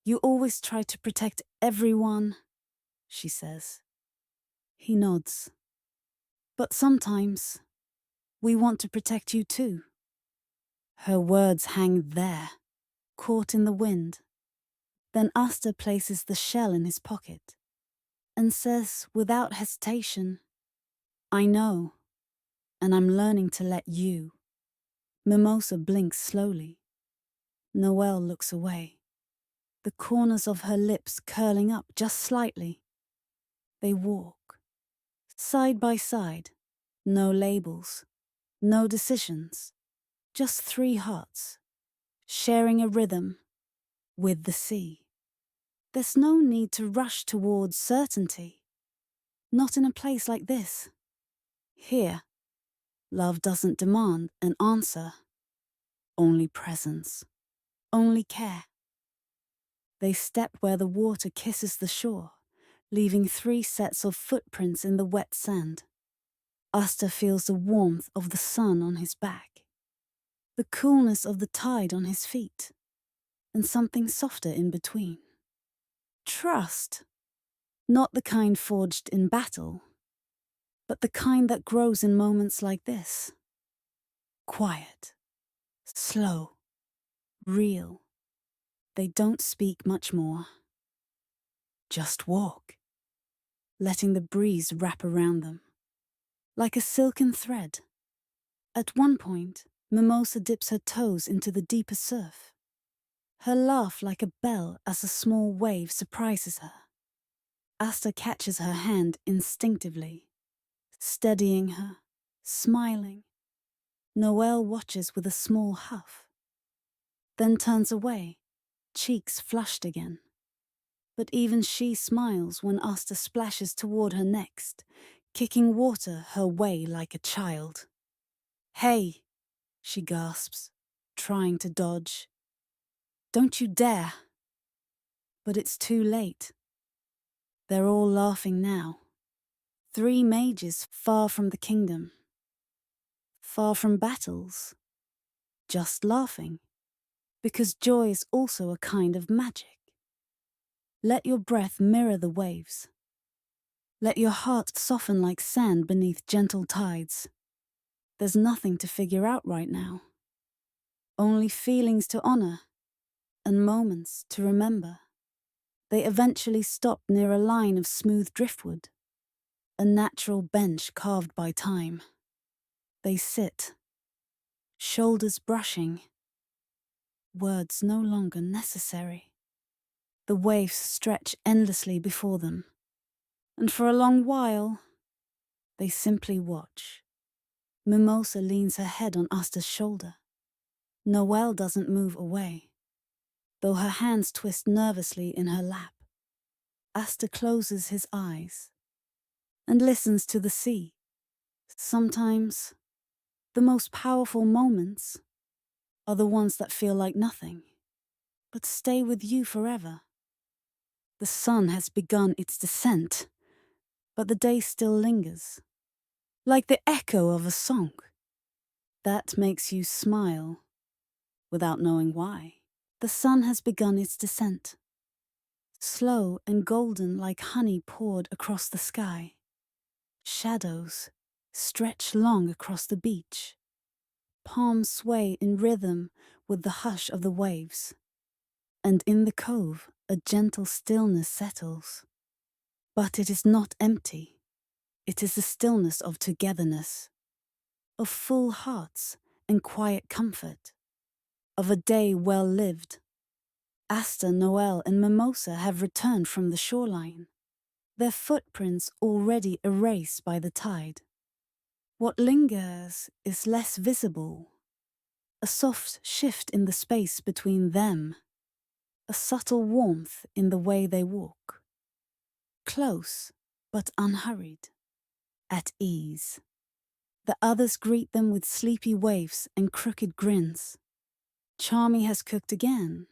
[SPEAKER 1] "You always try to protect everyone," she says. He nods. "But sometimes we want to protect you too." Her words hang there, caught in the wind. Then Asta places the shell in his pocket and says without hesitation, "I know, and I'm learning to let you." Mimosa blinks slowly. Noelle looks away, the corners of her lips curling up just slightly. They walk, side by side, no labels, no decisions, just three hearts, sharing a rhythm with the sea. There's no need to rush towards certainty, not in a place like this. Here, love doesn't demand an answer, only presence, only care. They step where the water kisses the shore, leaving 3 sets of footprints in the wet sand. Asta feels the warmth of the sun on his back, the coolness of the tide on his feet, and something softer in between. Trust, not the kind forged in battle, but the kind that grows in moments like this. Quiet, slow, real. They don't speak much more. Just walk, letting the breeze wrap around them, like a silken thread. At one point, Mimosa dips her toes into the deeper surf, her laugh like a bell as a small wave surprises her. Asta catches her hand instinctively, steadying her, smiling. Noelle watches with a small huff, then turns away, cheeks flushed again. But even she smiles when Asta splashes toward her next, kicking water her way like a child. "Hey," she gasps, trying to dodge. "Don't you dare." But it's too late. They're all laughing now. 3 mages far from the kingdom, far from battles, just laughing, because joy is also a kind of magic. Let your breath mirror the waves. Let your heart soften like sand beneath gentle tides. There's nothing to figure out right now. Only feelings to honor and moments to remember. They eventually stop near a line of smooth driftwood, a natural bench carved by time. They sit, shoulders brushing, words no longer necessary. The waves stretch endlessly before them, and for a long while, they simply watch. Mimosa leans her head on Asta's shoulder. Noelle doesn't move away, though her hands twist nervously in her lap. Asta closes his eyes and listens to the sea. Sometimes, the most powerful moments are the ones that feel like nothing, but stay with you forever. The sun has begun its descent, but the day still lingers, like the echo of a song. That makes you smile without knowing why. The sun has begun its descent, slow and golden like honey poured across the sky. Shadows stretch long across the beach. Palms sway in rhythm with the hush of the waves. And in the cove, a gentle stillness settles. But it is not empty. It is the stillness of togetherness, of full hearts and quiet comfort, of a day well lived. Asta, Noelle, and Mimosa have returned from the shoreline, their footprints already erased by the tide. What lingers is less visible, a soft shift in the space between them, a subtle warmth in the way they walk. Close, but unhurried, at ease. The others greet them with sleepy waves and crooked grins. Charmy has cooked again,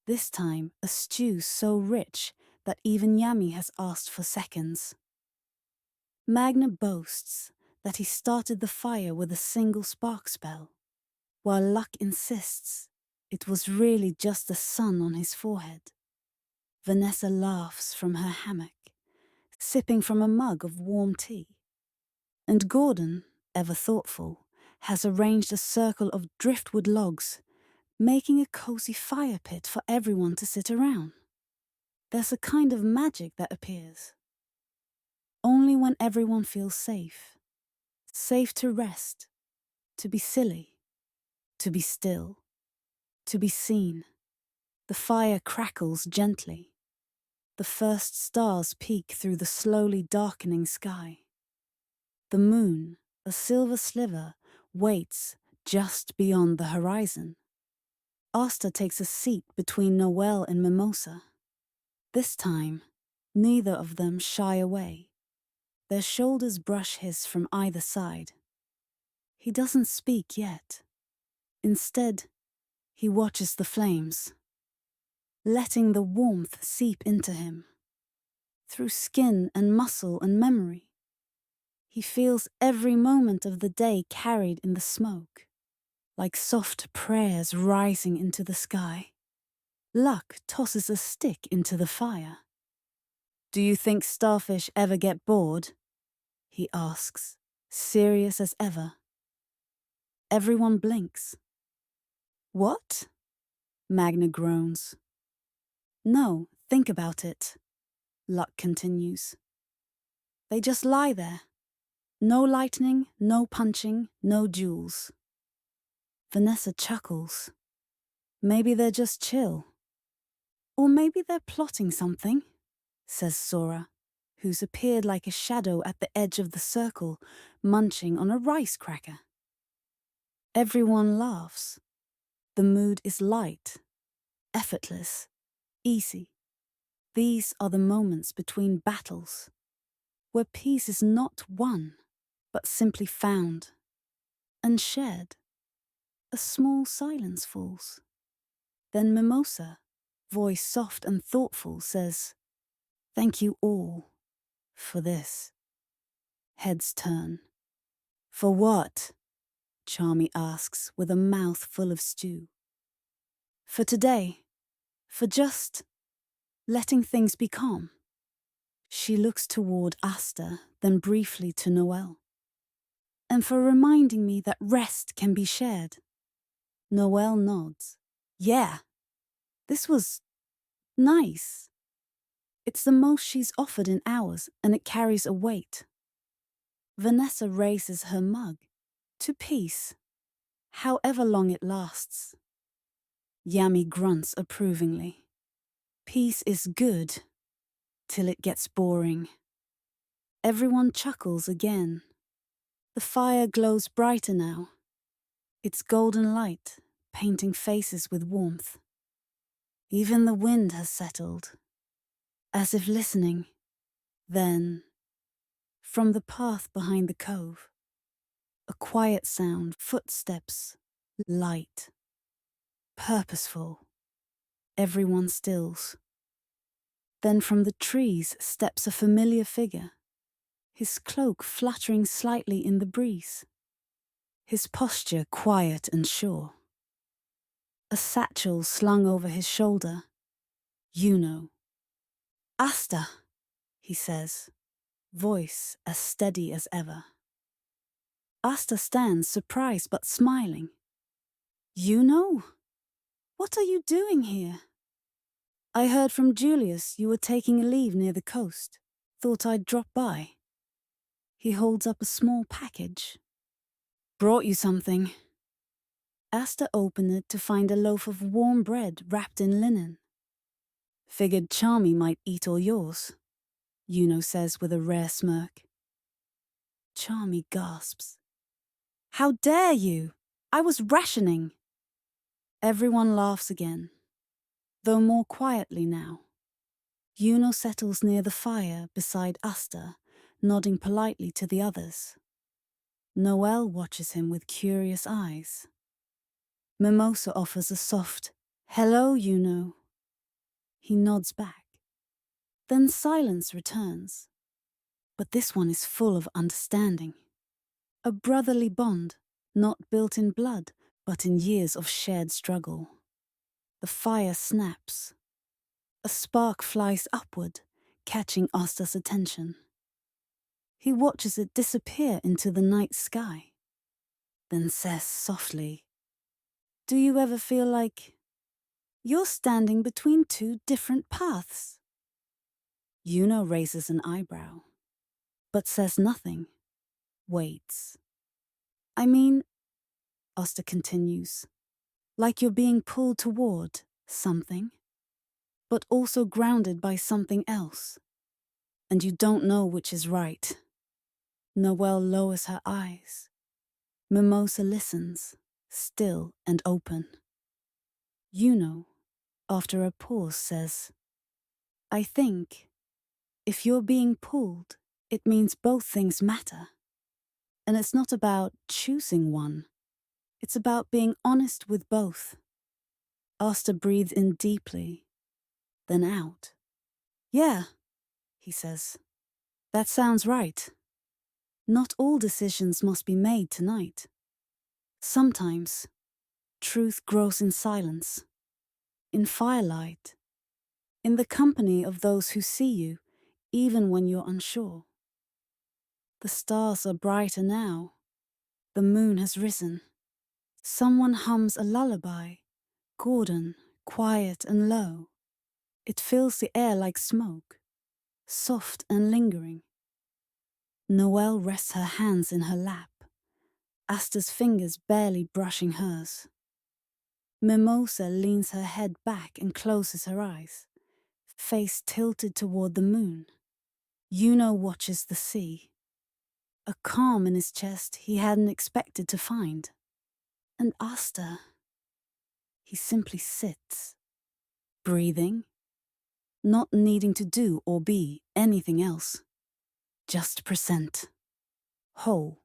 [SPEAKER 1] this time a stew so rich that even Yami has asked for seconds. Magna boasts that he started the fire with a single spark spell, while Luck insists it was really just the sun on his forehead. Vanessa laughs from her hammock, sipping from a mug of warm tea. And Gordon, ever thoughtful, has arranged a circle of driftwood logs, making a cozy fire pit for everyone to sit around. There's a kind of magic that appears. Only when everyone feels safe. Safe to rest, to be silly, to be still, to be seen. The fire crackles gently. The first stars peek through the slowly darkening sky. The moon, a silver sliver, waits just beyond the horizon. Asta takes a seat between Noelle and Mimosa. This time, neither of them shy away. Their shoulders brush his from either side. He doesn't speak yet. Instead, he watches the flames, letting the warmth seep into him. Through skin and muscle and memory, he feels every moment of the day carried in the smoke, like soft prayers rising into the sky. Luck tosses a stick into the fire. "Do you think starfish ever get bored?" he asks, serious as ever. Everyone blinks. "What?" Magna groans. "No, think about it," Luck continues. "They just lie there. No lightning, no punching, no jewels." Vanessa chuckles. "Maybe they're just chill. Or maybe they're plotting something," says Sora, who's appeared like a shadow at the edge of the circle, munching on a rice cracker. Everyone laughs. The mood is light, effortless, easy. These are the moments between battles, where peace is not won, but simply found and shared. A small silence falls. Then Mimosa, voice soft and thoughtful, says, "Thank you all for this." Heads turn. "For what?" Charmy asks with a mouth full of stew. "For today. For just letting things be calm." She looks toward Asta, then briefly to Noelle. "And for reminding me that rest can be shared." Noelle nods. "Yeah, this was nice." It's the most she's offered in hours, and it carries a weight. Vanessa raises her mug. "To peace, however long it lasts." Yami grunts approvingly. "Peace is good, till it gets boring." Everyone chuckles again. The fire glows brighter now, its golden light painting faces with warmth. Even the wind has settled, as if listening. Then, from the path behind the cove, a quiet sound, footsteps, light. purposeful. Everyone stills. Then from the trees steps a familiar figure, his cloak fluttering slightly in the breeze, his posture quiet and sure. A satchel slung over his shoulder. You know. Asta, he says, voice as steady as ever. Asta stands surprised but smiling. You know? What are you doing here? I heard from Julius you were taking a leave near the coast. Thought I'd drop by. He holds up a small package. Brought you something. Asta opened it to find a loaf of warm bread wrapped in linen. Figured Charmy might eat all yours, Yuno says with a rare smirk. Charmy gasps. How dare you? I was rationing. Everyone laughs again, though more quietly now. Yuno settles near the fire beside Asta, nodding politely to the others. Noelle watches him with curious eyes. Mimosa offers a soft, hello, Yuno. He nods back. Then silence returns. But this one is full of understanding. A brotherly bond, not built in blood, but in years of shared struggle. The fire snaps. A spark flies upward, catching Asta's attention. He watches it disappear into the night sky, then says softly, Do you ever feel like you're standing between two different paths? Yuno raises an eyebrow, but says nothing, waits. I mean, Asta continues, like you're being pulled toward something, but also grounded by something else, and you don't know which is right. Noelle lowers her eyes. Mimosa listens, still and open. Yuno, after a pause, says, I think, if you're being pulled, it means both things matter. And it's not about choosing one. It's about being honest with both. Asta breathes in deeply, then out. Yeah, he says. That sounds right. Not all decisions must be made tonight. Sometimes, truth grows in silence, in firelight, in the company of those who see you, even when you're unsure. The stars are brighter now. The moon has risen. Someone hums a lullaby, Gordon, quiet and low. It fills the air like smoke, soft and lingering. Noelle rests her hands in her lap, Asta's fingers barely brushing hers. Mimosa leans her head back and closes her eyes, face tilted toward the moon. Yuno watches the sea, a calm in his chest he hadn't expected to find. And Asta, he simply sits, breathing, not needing to do or be anything else, just present, whole,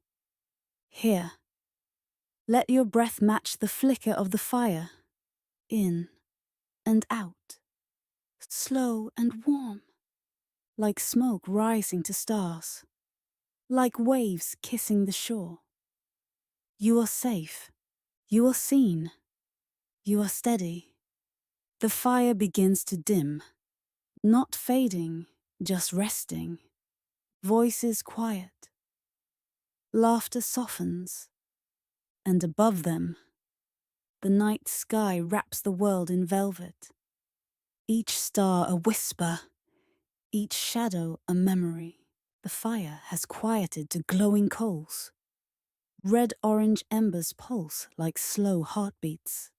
[SPEAKER 1] here. Let your breath match the flicker of the fire, in and out, slow and warm, like smoke rising to stars, like waves kissing the shore. You are safe, you are seen, you are steady. The fire begins to dim, not fading, just resting. Voices quiet. Laughter softens, and above them, the night sky wraps the world in velvet. Each star a whisper, each shadow a memory. The fire has quieted to glowing coals. Red-orange embers pulse like slow heartbeats.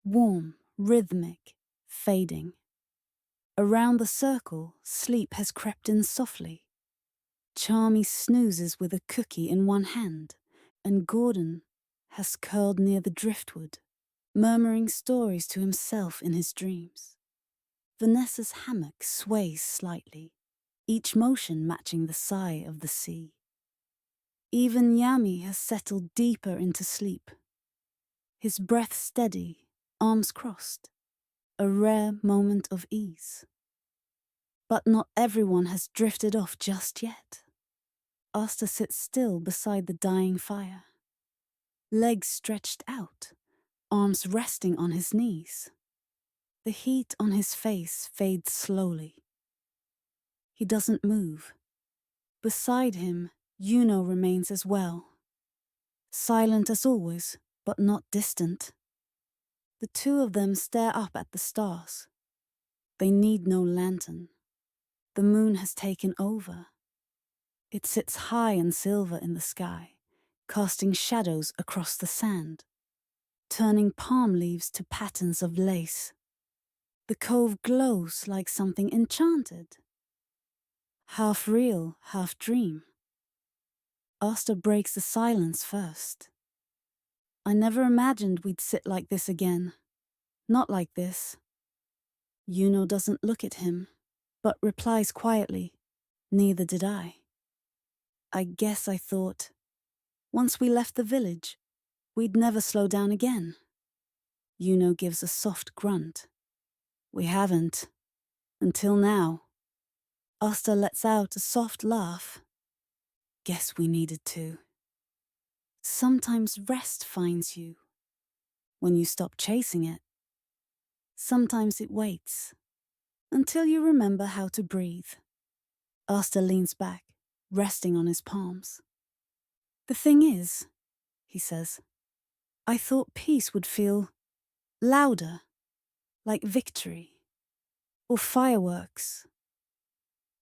[SPEAKER 1] Warm, rhythmic, fading. Around the circle, sleep has crept in softly. Charmy snoozes with a cookie in one hand, and Gordon has curled near the driftwood, murmuring stories to himself in his dreams. Vanessa's hammock sways slightly, each motion matching the sigh of the sea. Even Yami has settled deeper into sleep, his breath steady, arms crossed, a rare moment of ease. But not everyone has drifted off just yet. Asta sits still beside the dying fire, legs stretched out, arms resting on his knees. The heat on his face fades slowly. He doesn't move. Beside him, Yuno remains as well. Silent as always, but not distant. The two of them stare up at the stars. They need no lantern. The moon has taken over. It sits high and silver in the sky, casting shadows across the sand, turning palm leaves to patterns of lace. The cove glows like something enchanted. Half real, half dream. Asta breaks the silence first. I never imagined we'd sit like this again. Not like this. Yuno doesn't look at him, but replies quietly, "Neither did I. I guess I thought, once we left the village, we'd never slow down again." Yuno gives a soft grunt. "We haven't. Until now." Asta lets out a soft laugh. "Guess we needed to." Sometimes rest finds you when you stop chasing it. Sometimes it waits until you remember how to breathe. Asta leans back, resting on his palms. "The thing is," he says, "I thought peace would feel louder, like victory, or fireworks."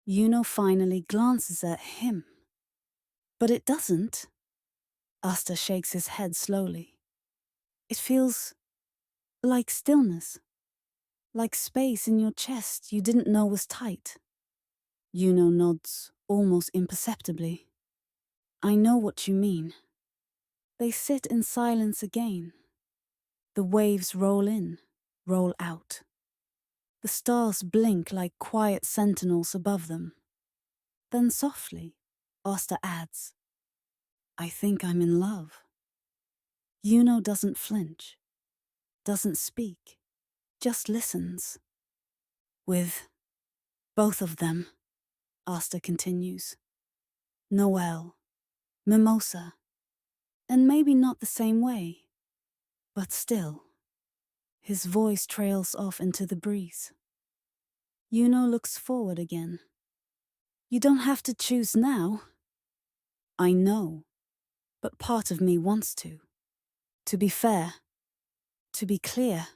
[SPEAKER 1] Yuno finally glances at him. "But it doesn't." Asta shakes his head slowly. "It feels like stillness, like space in your chest you didn't know was tight." Yuno nods, almost imperceptibly. "I know what you mean." They sit in silence again. The waves roll in, roll out. The stars blink like quiet sentinels above them. Then softly, Asta adds, "I think I'm in love." Yuno doesn't flinch, doesn't speak, just listens. "With both of them," Asta continues. "Noelle, Mimosa, and maybe not the same way, but still." His voice trails off into the breeze. Yuno looks forward again. "You don't have to choose now." "I know, but part of me wants to. To be fair, to be clear."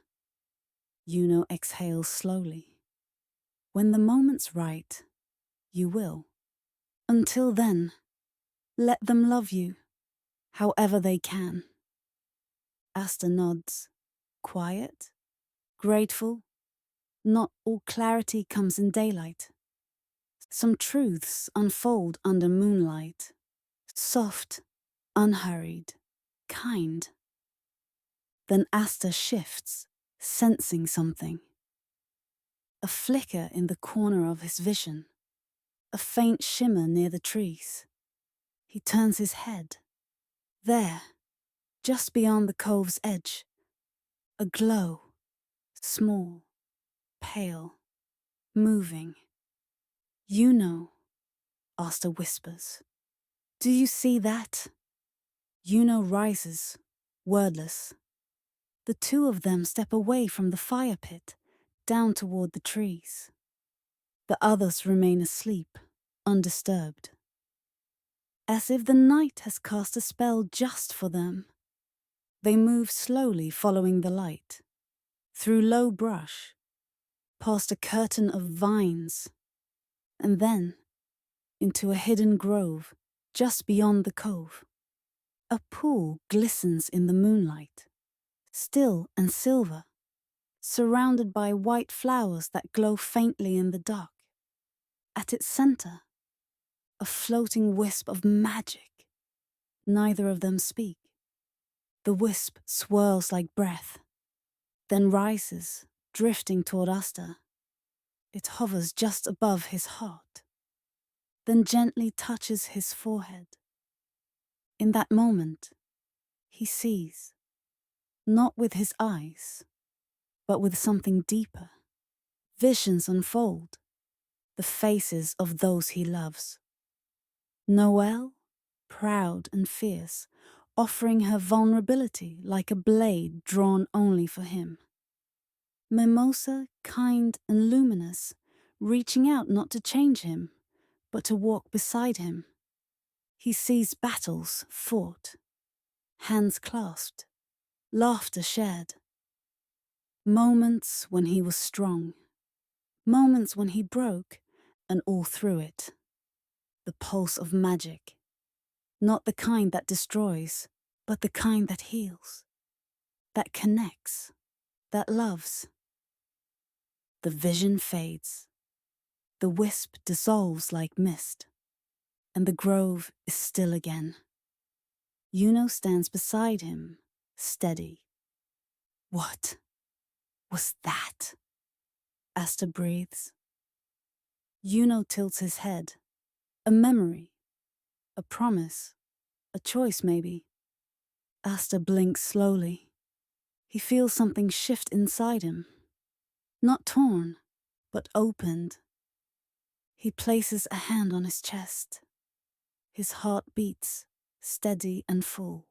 [SPEAKER 1] Yuno exhales slowly. "When the moment's right, you will. Until then, let them love you, however they can." Asta nods, quiet, grateful. Not all clarity comes in daylight. Some truths unfold under moonlight. Soft, unhurried, kind. Then Asta shifts, sensing something. A flicker in the corner of his vision. A faint shimmer near the trees. He turns his head. There, just beyond the cove's edge, a glow, small, pale, moving. "You know," Asta whispers. "Do you see that?" Yuno rises, wordless. The two of them step away from the fire pit, down toward the trees. The others remain asleep, undisturbed. As if the night has cast a spell just for them. They move slowly following the light, through low brush, past a curtain of vines, and then into a hidden grove just beyond the cove. A pool glistens in the moonlight, still and silver, surrounded by white flowers that glow faintly in the dark. At its center, a floating wisp of magic. Neither of them speak. The wisp swirls like breath, then rises, drifting toward Asta. It hovers just above his heart, then gently touches his forehead. In that moment, he sees, not with his eyes, but with something deeper. Visions unfold, the faces of those he loves. Noelle, proud and fierce, offering her vulnerability like a blade drawn only for him. Mimosa, kind and luminous, reaching out not to change him, but to walk beside him. He sees battles fought, hands clasped, laughter shared. Moments when he was strong, moments when he broke, and all through it. The pulse of magic, not the kind that destroys, but the kind that heals, that connects, that loves. The vision fades, the wisp dissolves like mist, and the grove is still again. Yuno stands beside him, steady. What was that? Asta breathes. Yuno tilts his head. A memory, a promise, a choice maybe. Asta blinks slowly. He feels something shift inside him. Not torn, but opened. He places a hand on his chest. His heart beats, steady and full.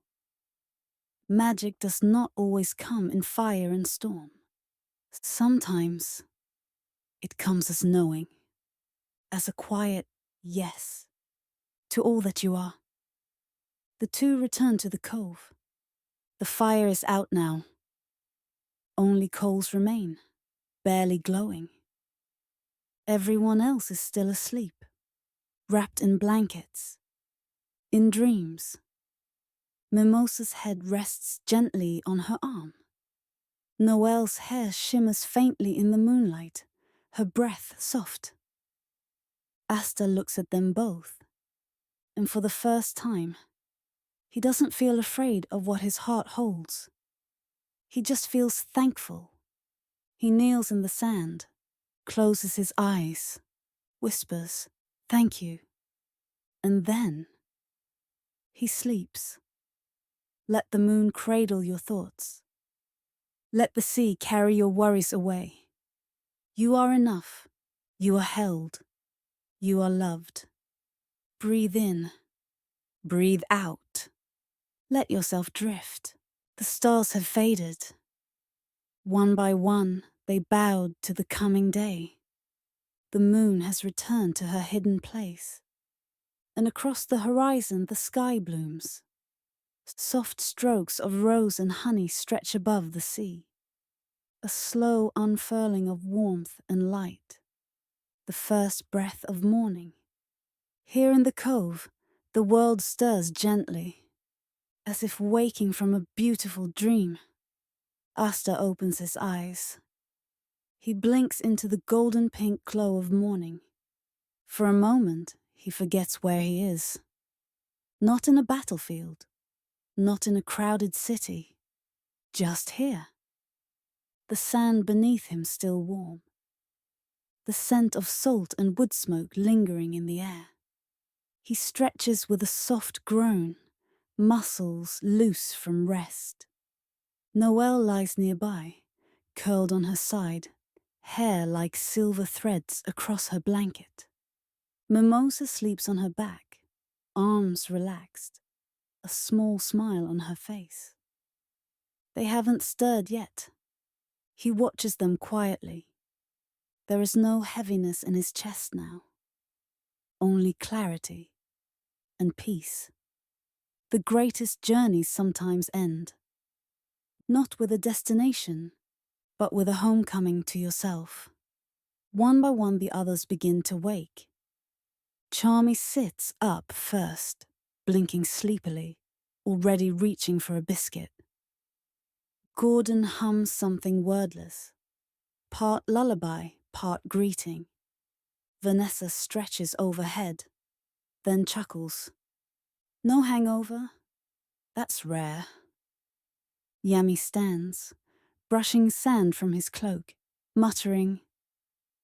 [SPEAKER 1] Magic does not always come in fire and storm. Sometimes it comes as knowing, as a quiet yes to all that you are. The two return to the cove. The fire is out now. Only coals remain, barely glowing. Everyone else is still asleep, wrapped in blankets, in dreams. Mimosa's head rests gently on her arm. Noelle's hair shimmers faintly in the moonlight, her breath soft. Asta looks at them both, and for the first time, he doesn't feel afraid of what his heart holds. He just feels thankful. He kneels in the sand, closes his eyes, whispers, "Thank you." And then he sleeps. Let the moon cradle your thoughts. Let the sea carry your worries away. You are enough. You are held. You are loved. Breathe in. Breathe out. Let yourself drift. The stars have faded. One by one, they bowed to the coming day. The moon has returned to her hidden place. And across the horizon, the sky blooms. Soft strokes of rose and honey stretch above the sea. A slow unfurling of warmth and light. The first breath of morning. Here in the cove, the world stirs gently, as if waking from a beautiful dream. Asta opens his eyes. He blinks into the golden pink glow of morning. For a moment, he forgets where he is. Not in a battlefield, not in a crowded city, just here. The sand beneath him still warm. The scent of salt and wood smoke lingering in the air. He stretches with a soft groan, muscles loose from rest. Noelle lies nearby, curled on her side, hair like silver threads across her blanket. Mimosa sleeps on her back, arms relaxed, a small smile on her face. They haven't stirred yet. He watches them quietly. There is no heaviness in his chest now, only clarity and peace. The greatest journeys sometimes end, not with a destination, but with a homecoming to yourself. One by one the others begin to wake. Charmy sits up first, blinking sleepily, already reaching for a biscuit. Gordon hums something wordless, part lullaby, part greeting. Vanessa stretches overhead, then chuckles. No hangover? That's rare. Yami stands, brushing sand from his cloak, muttering,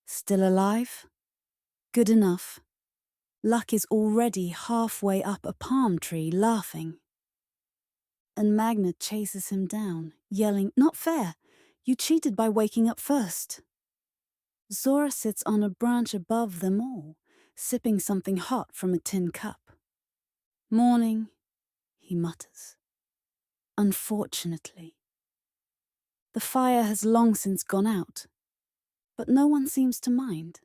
[SPEAKER 1] "Still alive? Good enough." Luck is already halfway up a palm tree, laughing. And Magna chases him down, yelling, "Not fair! You cheated by waking up first. Zora sits on a branch above them all, sipping something hot from a tin cup. Morning, he mutters. Unfortunately. The fire has long since gone out, but no one seems to mind.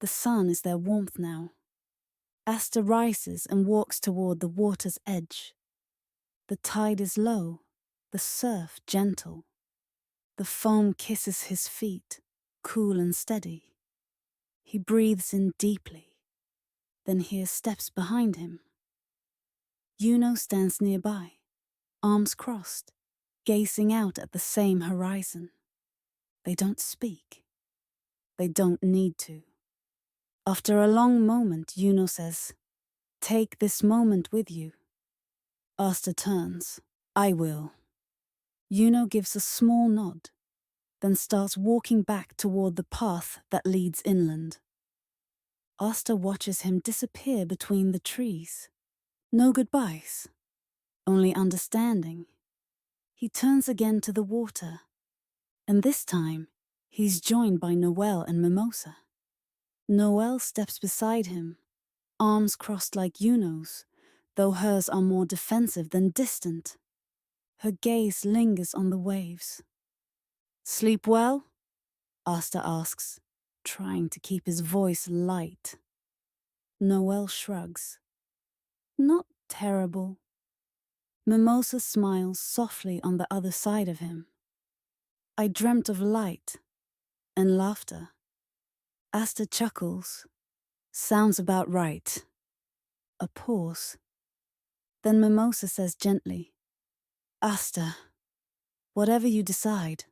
[SPEAKER 1] The sun is their warmth now. Asta rises and walks toward the water's edge. The tide is low, the surf gentle. The foam kisses his feet, cool and steady. He breathes in deeply, then hears steps behind him. Yuno stands nearby, arms crossed, gazing out at the same horizon. They don't speak. They don't need to. After a long moment, Yuno says, "Take this moment with you." Asta turns. "I will." Yuno gives a small nod, then starts walking back toward the path that leads inland. Asta watches him disappear between the trees. No goodbyes, only understanding. He turns again to the water, and this time he's joined by Noelle and Mimosa. Noelle steps beside him, arms crossed like Yuno's, though hers are more defensive than distant. Her gaze lingers on the waves. "Sleep well?" Asta asks, trying to keep his voice light. Noelle shrugs. "Not terrible." Mimosa smiles softly on the other side of him. "I dreamt of light and laughter." Asta chuckles. "Sounds about right." A pause. Then Mimosa says gently, "Asta, whatever you decide,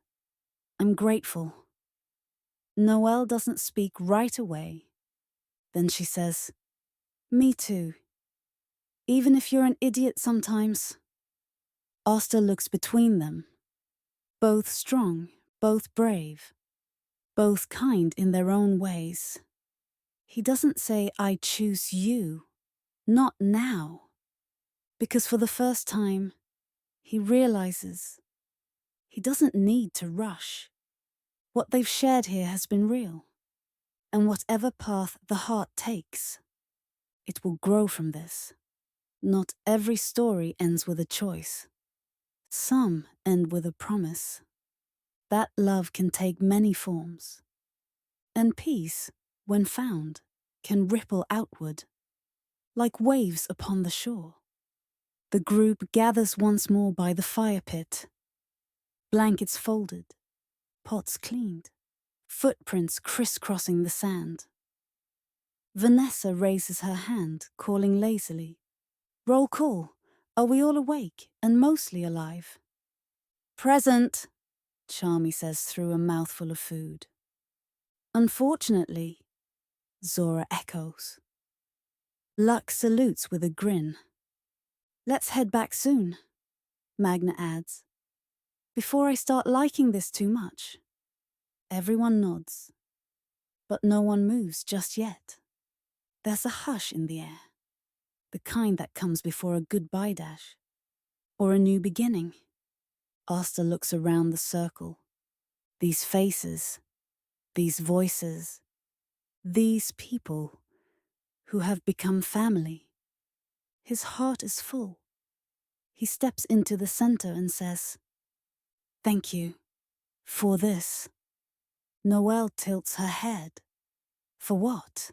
[SPEAKER 1] I'm grateful." Noelle doesn't speak right away. Then she says, "Me too. Even if you're an idiot sometimes." Asta looks between them. Both strong, both brave, both kind in their own ways. He doesn't say, "I choose you." Not now. Because for the first time, he realizes he doesn't need to rush. What they've shared here has been real. And whatever path the heart takes, it will grow from this. Not every story ends with a choice. Some end with a promise. That love can take many forms. And peace, when found, can ripple outward, like waves upon the shore. The group gathers once more by the fire pit. Blankets folded, pots cleaned, footprints crisscrossing the sand. Vanessa raises her hand, calling lazily. "Roll call. Are we all awake and mostly alive?" "Present," Charmy says through a mouthful of food. "Unfortunately," Zora echoes. Luck salutes with a grin. "Let's head back soon," Magna adds. "Before I start liking this too much." Everyone nods, but no one moves just yet. There's a hush in the air, the kind that comes before a goodbye dash, or a new beginning. Asta looks around the circle. These faces, these voices, these people who have become family. His heart is full. He steps into the center and says, "Thank you for this." Noelle tilts her head. "For what?"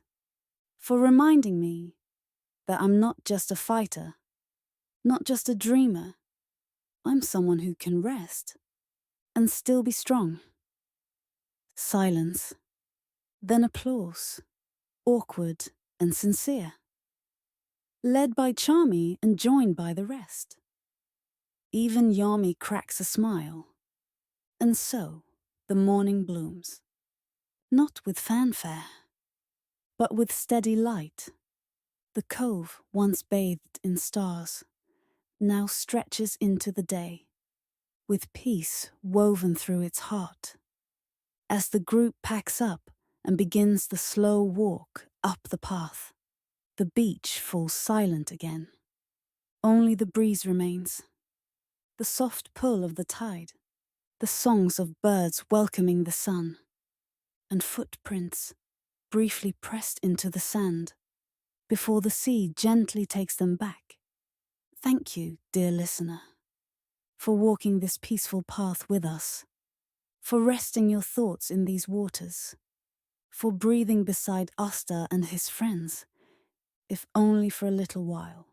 [SPEAKER 1] "For reminding me that I'm not just a fighter, not just a dreamer. I'm someone who can rest and still be strong." Silence. Then applause, awkward and sincere. Led by Charmy and joined by the rest. Even Yami cracks a smile. And so, the morning blooms. Not with fanfare, but with steady light. The cove, once bathed in stars, now stretches into the day, with peace woven through its heart. As the group packs up and begins the slow walk up the path, the beach falls silent again. Only the breeze remains, the soft pull of the tide, the songs of birds welcoming the sun, and footprints briefly pressed into the sand before the sea gently takes them back. Thank you, dear listener, for walking this peaceful path with us, for resting your thoughts in these waters, for breathing beside Asta and his friends, if only for a little while.